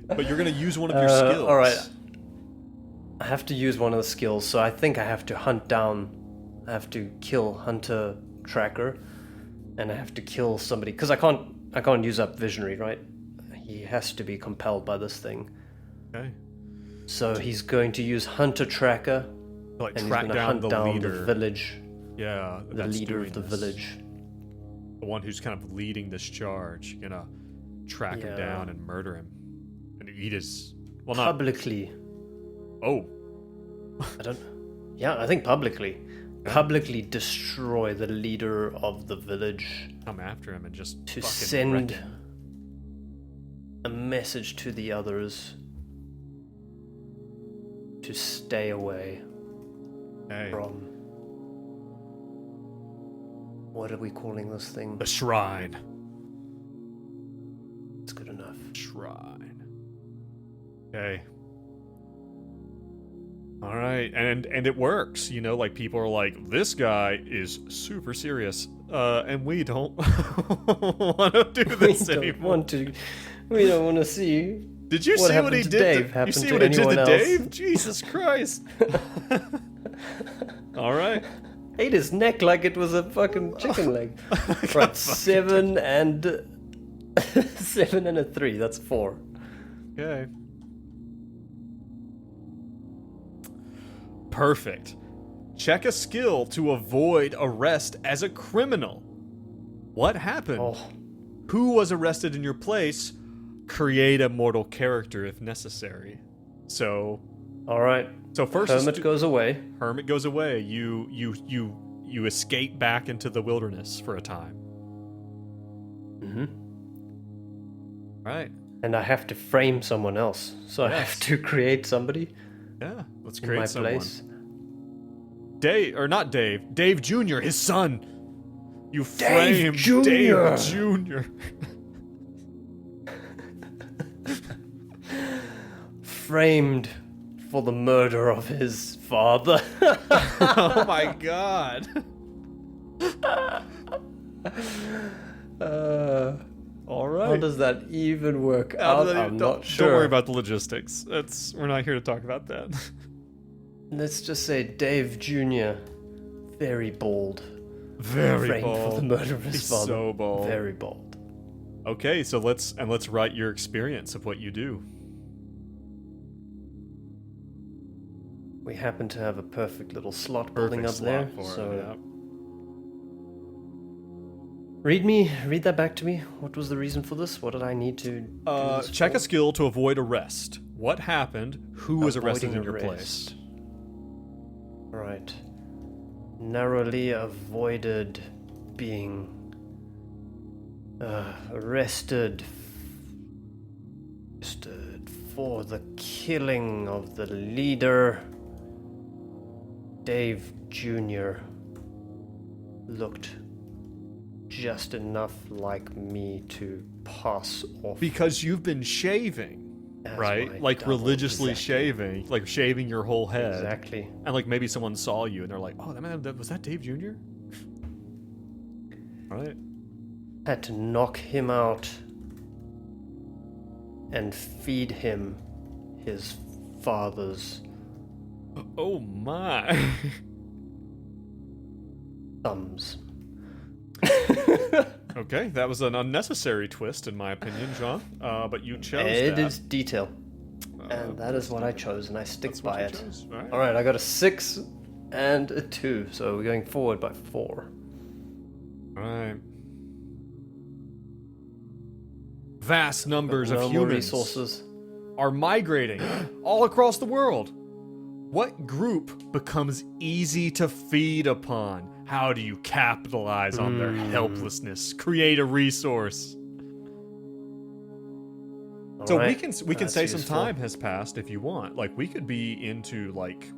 But you're going to use one of your skills. All right. I have to use one of the skills, so I think I have to hunt down. I have to kill Hunter Tracker, and I have to kill somebody because I can't use up Visionary, right? He has to be compelled by this thing. Okay. So he's going to use Hunter Tracker, Like and he's track going to down hunt the down leader. the village, Yeah, the that's leader doing of the this. village. The one who's kind of leading this charge. You're gonna track him Yeah. down and murder him, and eat his. Well, not. Publicly. Oh, I think publicly. Publicly destroy the leader of the village come after him and just to fucking send wreck him. a message to the others to stay away Hey, from. What are we calling this thing? the shrine. It's good enough. Shrine. Okay. All right, and it works. You know, like people are like, this guy is super serious, and we don't want to do this anymore. We don't want to see. Did you what see what he happened to did? Dave You happened see to what he did anyone to else. Dave? Jesus Christ! All right. Ate his neck like it was a fucking chicken leg. Right, 7 and 7 and a 3. That's 4. Okay. Perfect. Check a skill to avoid arrest as a criminal. What happened? Oh, Who was arrested in your place? Create a mortal character if necessary. So all right. first Hermit goes away. Hermit goes away. You escape back into the wilderness for a time. Mm-hmm. Right. And I have to frame someone else. So I have to create somebody Yeah. Let's in create my someone. place. Dave, or not Dave, Dave Jr., his son. You Dave framed Jr. Dave Jr. Framed for the murder of his father. Oh my god. All right. How does that even work out? I'm not sure. Don't worry about the logistics. We're not here to talk about that. Let's just say Dave Jr. Very bold. Very Framed bold. for the murder of his He's father. so bold. Very bold. Okay, so let's write your experience of what you do. We happen to have a perfect little slot building up there. So read that back to me. What was the reason for this? What did I need to do this check for? a skill to avoid arrest. What happened? Who was arrested in your Avoiding place? Right. Narrowly avoided being arrested for the killing of the leader. Dave Jr. looked just enough like me to pass off. Because you've been shaving. as Right? my Like double. religiously Exactly. shaving. Like shaving your whole head. Exactly. And like maybe someone saw you and they're like, oh, was that Dave Jr.? Alright. Had to knock him out and feed him his father's Oh my. thumbs. Okay, that was an unnecessary twist in my opinion, John. But you chose It that. is detail. And that is what I chose, and I stick That's what by you it. chose. All right. Alright, I got a 6 and a 2, so we're going forward by 4. All right. Vast numbers No of more humans resources. are migrating all across the world. What group becomes easy to feed upon? How do you capitalize on their helplessness? Create a resource. So Alright, we can that's say some useful. time has passed if you want. Like we could be into like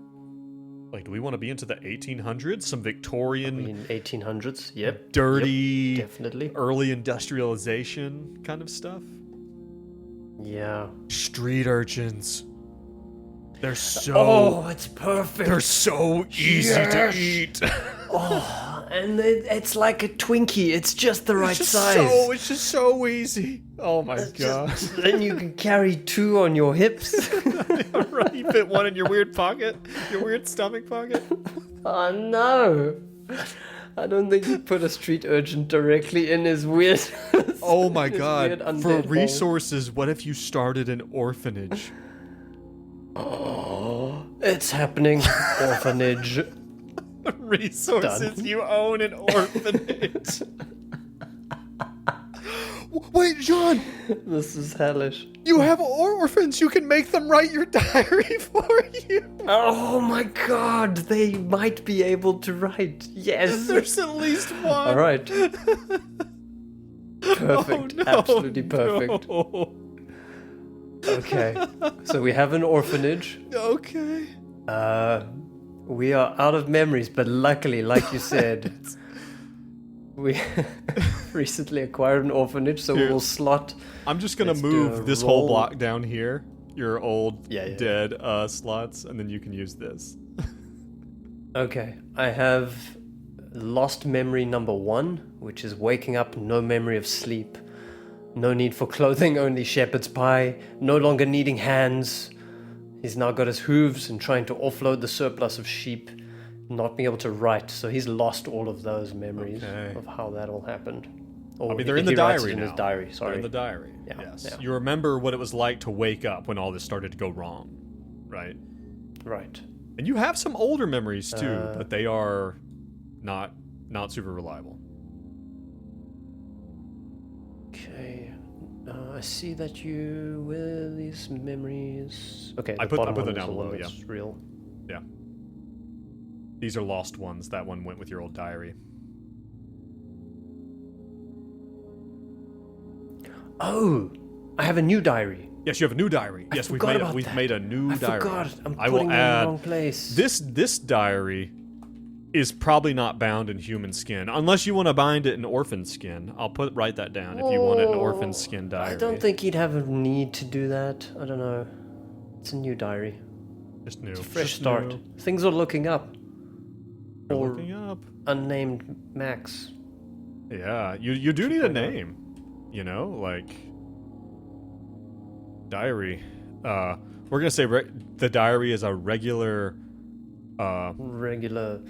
do we want to be into the 1800s? Some I Victorian mean, 1800s, yep. dirty Yep, definitely. early industrialization kind of stuff. Yeah. Street urchins. They're so Oh, it's perfect. they're so easy Yes. to eat. Oh, and it's like a Twinkie. It's just the right It's just size. it's just so easy. Oh my god. Then you can carry 2 on your hips. Right, you fit one in your weird pocket, your weird stomach pocket. Oh no. I don't think you put a street urchin directly in his weird. Oh my his god. weird For undead hole. resources, what if you started an orphanage? Oh, it's happening. Orphanage. Resources, Done. you own an orphanage. Wait, John, This is hellish. you have orphans. You can make them write your diary for you. Oh my god, they might be able to write. Yes. There's at least one. All right. Perfect. Oh, no, Absolutely perfect. no. Okay. So we have an orphanage. Okay. We are out of memories, but luckily, like you said, we recently acquired an orphanage, so we Here. will slot. I'm just gonna Let's do a move this whole roll. block down here. Your old Yeah. dead slots, and then you can use this. Okay. I have lost memory number 1, which is waking up, no memory of sleep. No need for clothing, only shepherd's pie. No longer needing hands. He's now got his hooves and trying to offload the surplus of sheep. Not being able to write, so he's lost all of those memories Okay. of how that all happened. Or I mean, they're in he the writes it diary in now. his diary, They're sorry. in the diary. Yeah, Yes. yeah. You remember what it was like to wake up when all this started to go wrong, right? Right. And you have some older memories too, but they are not super reliable. Okay. I see that you with these memories. Okay, I the put bottom them one is down the one low, that's real. Yeah. These are lost ones. That one went with your old diary. Oh, I have a new diary. Yes, you have a new diary. Yes, forgot about we've that. made a new I diary. forgot. I'm I will putting it in the add wrong place. this diary is probably not bound in human skin, unless you want to bind it in orphan skin. I'll write that down if you want it in orphan skin diary. I don't think he'd have a need to do that. I don't know. It's a new diary. Just new. It's a fresh Just start. new. Things are looking up. We're Or looking up. unnamed Max. Yeah, you do need a name. You know, like diary. We're gonna say the diary is a regular. Regular.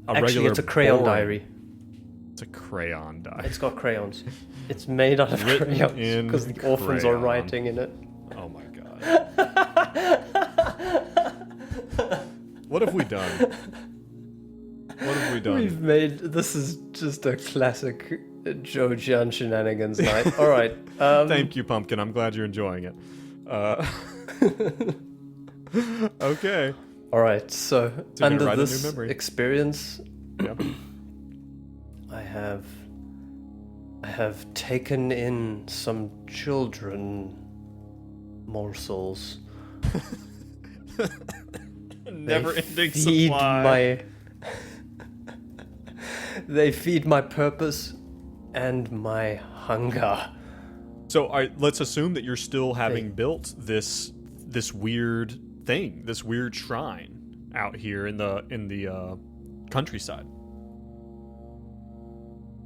A Actually, regular it's a crayon boring- diary. It's a crayon diary. It's got crayons. It's made out of Written crayons in because the orphans are crayon. writing in it. Oh my god. What have we done? What have we done? We've made this is just a classic Joe Gian shenanigans night. All right. Thank you, Pumpkin. I'm glad you're enjoying it. Okay. All right. So you're gonna under write a new this memory. experience, Yeah. I have taken in some children morsels. Never-ending feed supply. They feed my purpose and my hunger. So, let's assume that you're still having built this weird thing, this weird shrine out here in the countryside.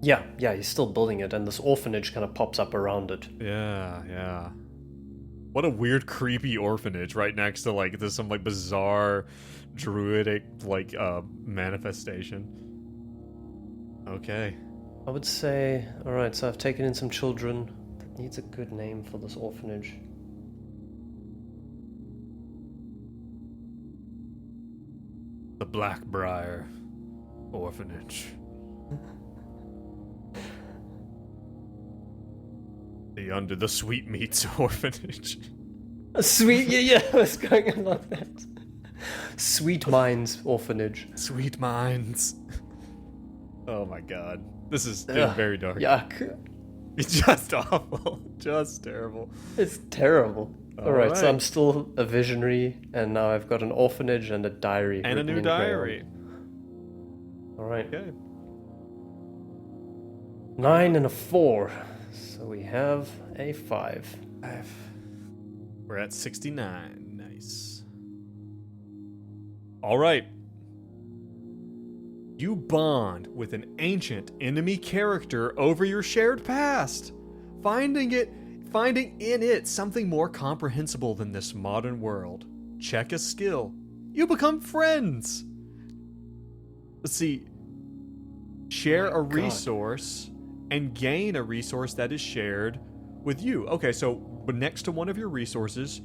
Yeah, he's still building it, and this orphanage kind of pops up around it. Yeah. What a weird, creepy orphanage right next to there's some bizarre, druidic manifestation. Okay. I would say, all right. So I've taken in some children. That needs a good name for this orphanage. The Blackbriar Orphanage. The Under the Sweetmeats Orphanage. Sweet, yeah, I was going along that. Sweet Minds Orphanage. Sweet Minds. Oh my god. This is getting very dark. Yuck. It's just awful. Just terrible. It's terrible. All right, so right. I'm still a visionary, and now I've got an orphanage and a diary. And a written new in diary. crayon. All right. Okay. 9 and a 4. So we have a 5. We're at 69. Nice. All right. You bond with an ancient enemy character over your shared past, finding in it something more comprehensible than this modern world. Check a skill. You become friends. Let's see. Share a resource and gain a resource that is shared with you. Okay, so next to one of your resources,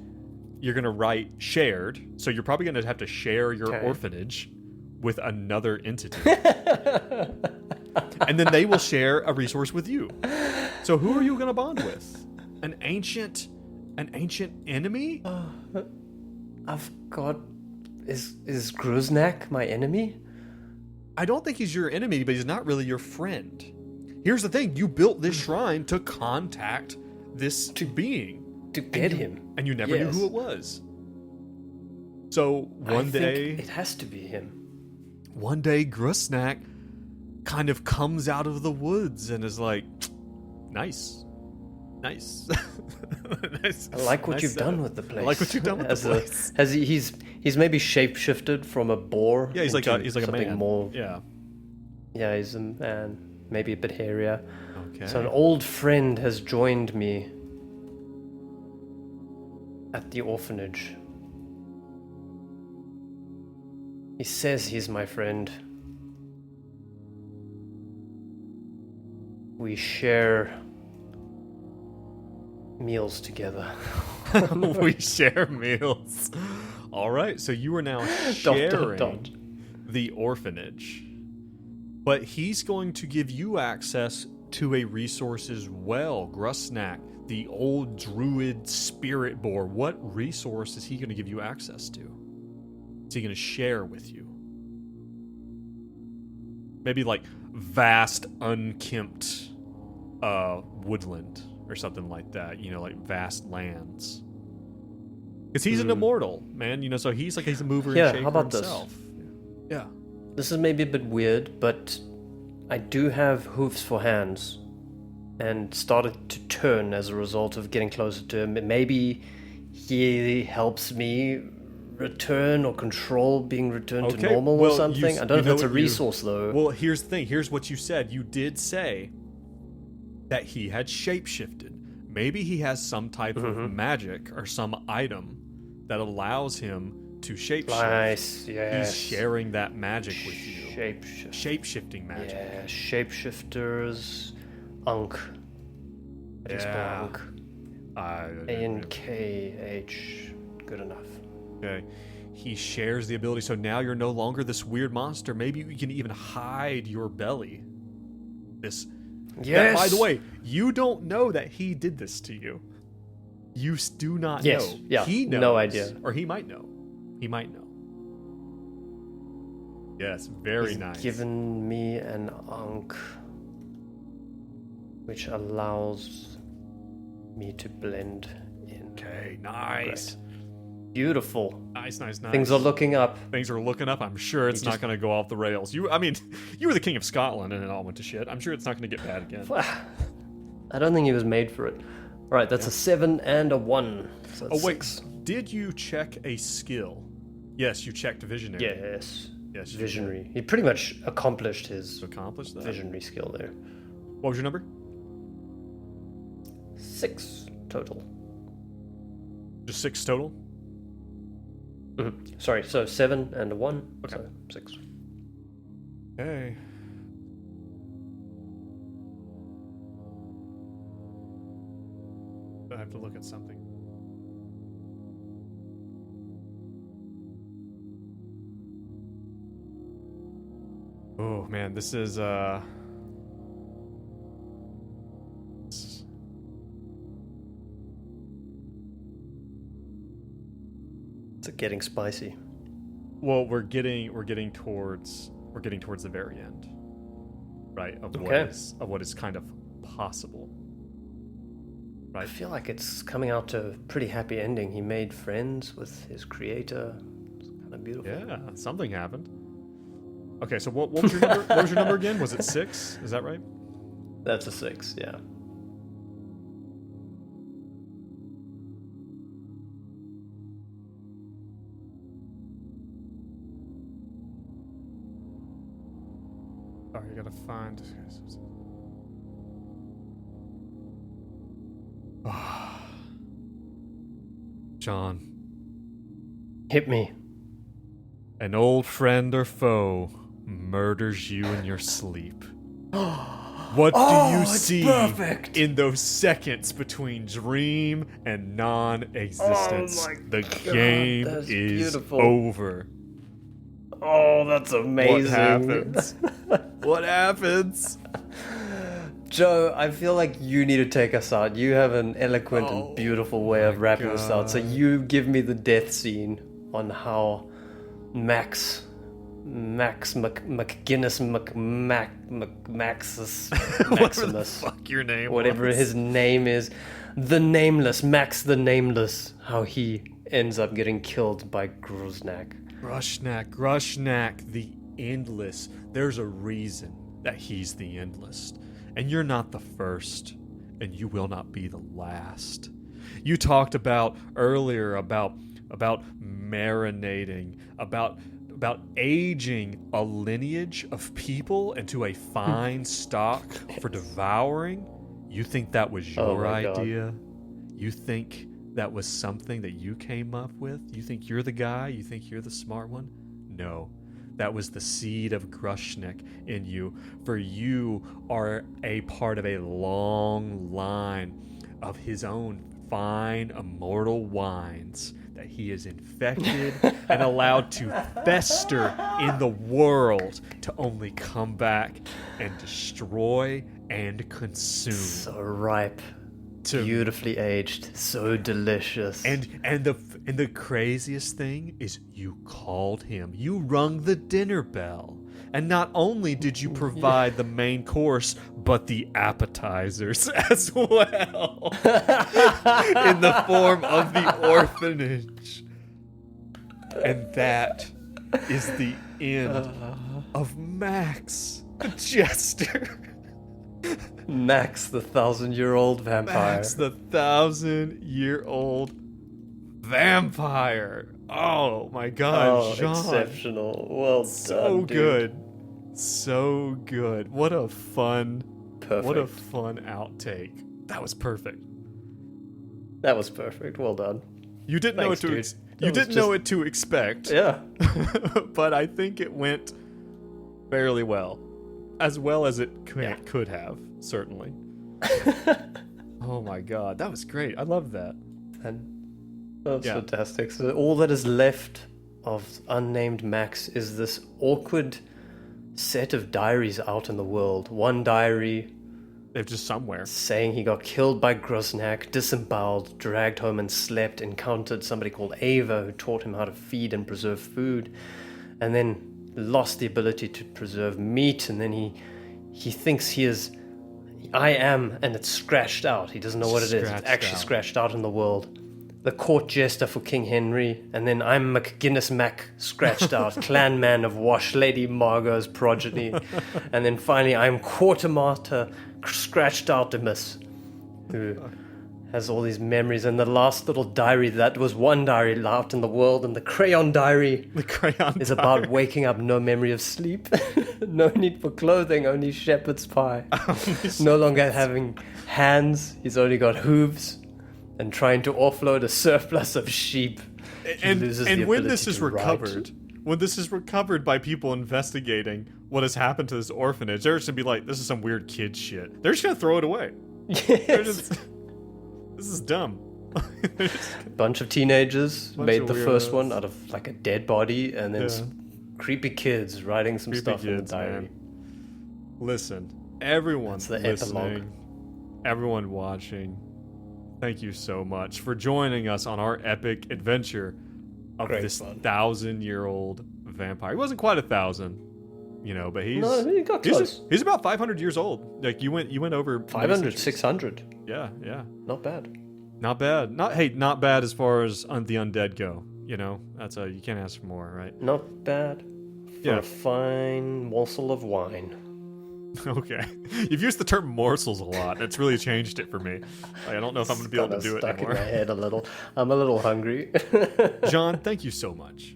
you're going to write shared. So you're probably going to have to share your orphanage with another entity. And then they will share a resource with you. So who are you going to bond with? An ancient enemy? I've got... Is Gruznak my enemy? I don't think he's your enemy, but he's not really your friend. Here's the thing, you built this shrine to contact this being. To get him. And you never knew who it was. So one day... it has to be him. One day, Grusnak kind of comes out of the woods and is like, nice. Nice. I like what you've done with the place. I like what you've done with the place. He's maybe shapeshifted from a boar. Yeah, he's like a man. More, yeah, he's a man. Maybe a bit hairier. Okay. So an old friend has joined me at the orphanage. He says he's my friend. We share meals together. We share meals. All right, so you are now sharing the orphanage. But he's going to give you access to a resource as well. Grusnak, the old druid spirit boar. What resource is he going to give you access to? Is he going to share with you? Maybe vast, unkempt woodland or something like that. Vast lands. Because he's an immortal, man. So he's a mover and shaker how about himself. this? Yeah. This is maybe a bit weird, but I do have hoofs for hands, and started to turn as a result of getting closer to him. Maybe he helps me return or control being returned to normal or something. I don't know if that's a resource though. Well, here's the thing. Here's what you said. You did say that he had shapeshifted. Maybe he has some type of magic or some item that allows him to shapeshift. Nice, yes. He's sharing that magic with you. Shapeshifting magic. Yeah, shapeshifters. Unk. How do you spell Unk? A-N-K-H. Good enough. Okay. He shares the ability, so now you're no longer this weird monster. Maybe you can even hide your belly. Yes. That, by the way, you don't know that he did this to you. You do not know. Yeah. He knows. No idea. Or he might know. He might know. Yes, very nice. He's given me an Ankh, which allows me to blend in. Okay, nice. Great. Beautiful. Nice. Things are looking up. I'm sure it's not going to go off the rails. You were the king of Scotland and it all went to shit. I'm sure it's not going to get bad again. I don't think he was made for it. All right, that's a 7 and a 1. So that's 6. Did you check a skill? Yes, you checked visionary. Yes, you visionary. He pretty much accomplished his that? visionary skill there. What was your number? 6 total. Just 6 total? Mm-hmm. Sorry, so 7 and a 1, okay. So 6. Okay. I have to look at something. Oh man, this is It's getting spicy. Well, we're getting towards the very end, right? Of what is kind of possible. Right. I feel like it's coming out to a pretty happy ending. He made friends with his creator. It's kind of beautiful. Yeah, something happened. Okay, so what was your number? What was your number again? Was it 6? Is that right? That's a 6. Yeah. Sorry, I gotta find. John. Hit me. An old friend or foe murders you in your sleep. What do you see in those seconds between dream and non-existence? The game is beautiful. over. Oh, that's amazing. What happens? What happens? Joe, I feel like you need to take us out. You have an eloquent and beautiful way of wrapping this out. So you give me the death scene on how Maximus whatever the fuck your name whatever was. His name is, the Nameless, Max the Nameless, how he ends up getting killed by Gruznak, the Endless. There's a reason that he's the Endless. And you're not the first, and you will not be the last. You talked about earlier about marinating, about aging a lineage of people into a fine stock for devouring. You think that was your idea? You think that was something that you came up with? You think you're the guy? You think you're the smart one? No. That was the seed of Grushnik in you. For you are a part of a long line of his own fine immortal wines that he is infected and allowed to fester in the world to only come back and destroy and consume. So ripe, beautifully aged, so delicious. And the craziest thing is you called him. You rung the dinner bell. And not only did you provide the main course, but the appetizers as well. In the form of the orphanage. And that is the end of Max, the Jester. Max, the 1,000-year-old vampire. Max, the 1,000-year-old vampire. Oh my God, Gian. Exceptional. Well So done, good. So good. What a fun Perfect. outtake. That was perfect. That was perfect. Well done. You didn't Thanks, know dude. you didn't know what to expect. Yeah. But I think it went fairly well as it could have, certainly. Oh my God, that was great. I love that. And that's fantastic. So all that is left of unnamed Max is this awkward set of diaries out in the world. One diary They're just somewhere. saying he got killed by Grosnak, disemboweled, dragged home and slept, encountered somebody called Ava who taught him how to feed and preserve food, and then lost the ability to preserve meat, and then he thinks he is I am, and it's scratched out. He doesn't know what it is. It's actually scratched out in the world. The court jester for King Henry, and then I'm McGinnis Mac, scratched out, clan man of Wash Lady Margot's progeny, and then finally I'm Quartermaster, scratched outtimus, who has all these memories, and the last little diary, that was one diary out in the world, and the crayon diary is about waking up, no memory of sleep, no need for clothing, only shepherd's pie, no longer having hands, he's only got hooves, and trying to offload a surplus of sheep. And when this is recovered, when this is recovered by people investigating what has happened to this orphanage, they're just gonna be like, this is some weird kid shit. They're just gonna throw it away. Yes. This is dumb. Bunch of teenagers made the first weirdos. one out of like a dead body, and then some creepy kids writing some stuff in the diary. Man. Listen, everyone That's the listening, epilogue. everyone watching, thank you so much for joining us on our epic adventure of Great this fun. 1,000-year-old vampire. He wasn't quite 1,000, but he's No, he got close. he's about 500 years old. Like you went over 500, 600. Yeah, Not bad. not bad. Not bad as far as the undead go. That's you can't ask for more, right? Not bad. For a fine morsel of wine. Okay. You've used the term morsels a lot. It's really changed it for me. I don't know if I'm going to be able to do it Stuck in anymore. my head a little. I'm a little hungry. Gian, thank you so much.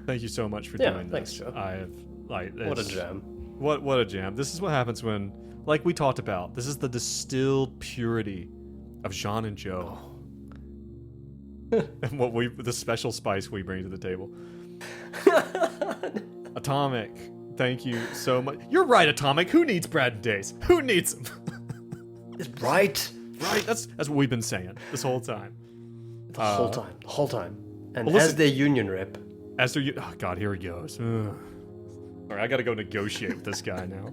Thank you so much for doing thanks, this. Joe. I have What a jam. What a jam. This is what happens when, like we talked about, this is the distilled purity of Gian and Joe. And the special spice we bring to the table. Atomic, thank you so much. You're right, Atomic. Who needs Brad and Days? Who needs them? Right. Right. That's what we've been saying this whole time. The whole time. And well, listen- as their union rep, Oh God, here he goes. Ugh. All right, I got to go negotiate with this guy now.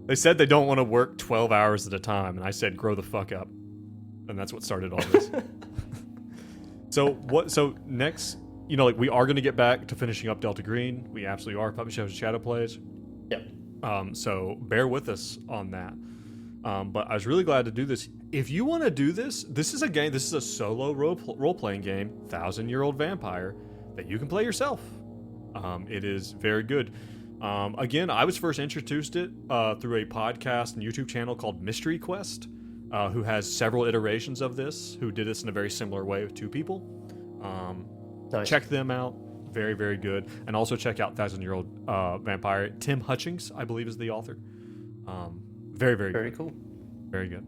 They said they don't want to work 12 hours at a time, and I said, grow the fuck up. And that's what started all this. So next, we are going to get back to finishing up Delta Green. We absolutely are. Puppet Shows and Shadow Plays. yep. So bear with us on that. But I was really glad to do this. If you want to do this, this is a game. This is a solo role-playing game, 1,000-year-old vampire, that you can play yourself. It is very good. Again, I was first introduced it through a podcast and YouTube channel called Mystery Quest, who has several iterations of this, who did this in a very similar way with two people. Nice. Check them out. Very, very good. And also check out 1,000-year-old vampire. Tim Hutchings, I believe, is the author. Very, very good. Very cool. Very good.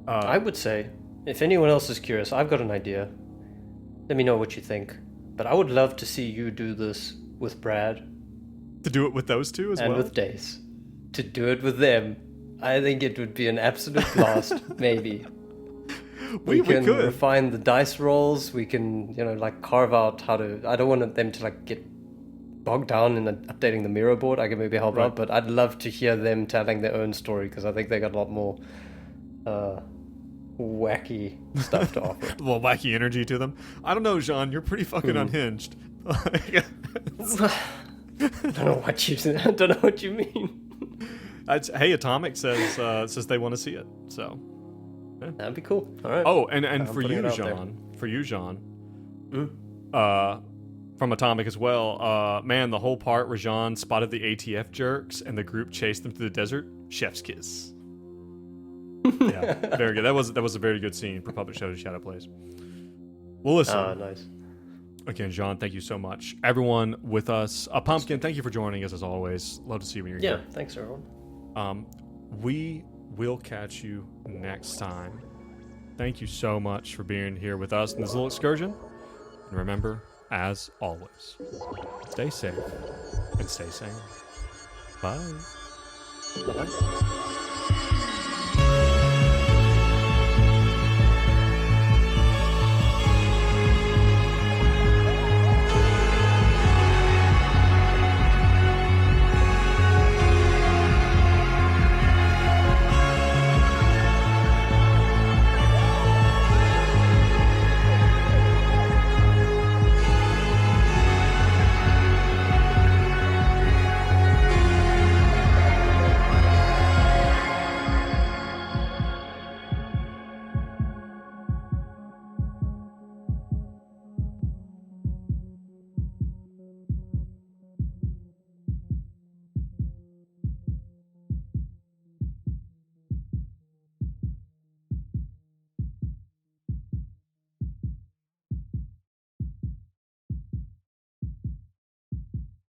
I would say, if anyone else is curious, I've got an idea. Let me know what you think. But I would love to see you do this with Brad To do it with those two as and well? with Dace. To do it with them. I think it would be an absolute blast, maybe. We can could. refine the dice rolls. We can, carve out how to... I don't want them to, get bogged down in updating the mirror board. I can maybe help out, but I'd love to hear them telling their own story, because I think they got a lot more wacky stuff to offer. A little wacky energy to them. I don't know, Gian. You're pretty fucking unhinged. I don't know what you mean. Hey, Atomic says they want to see it. So That'd be cool. All right. and for putting you, it out there. Gian. For you, Gian. from Atomic as well. Man, the whole part where Gian spotted the ATF jerks and the group chased them through the desert. Chef's kiss. Yeah, very good. That was a very good scene for Puppet Show Shadow Plays. Well, listen. Nice. Again, Gian, thank you so much. Everyone with us. Pumpkin, thank you for joining us as always. Love to see you when you're here. Yeah, thanks everyone. We will catch you next time. Thank you so much for being here with us in this little excursion. And remember, as always, stay safe and stay sane. Bye. Bye-bye.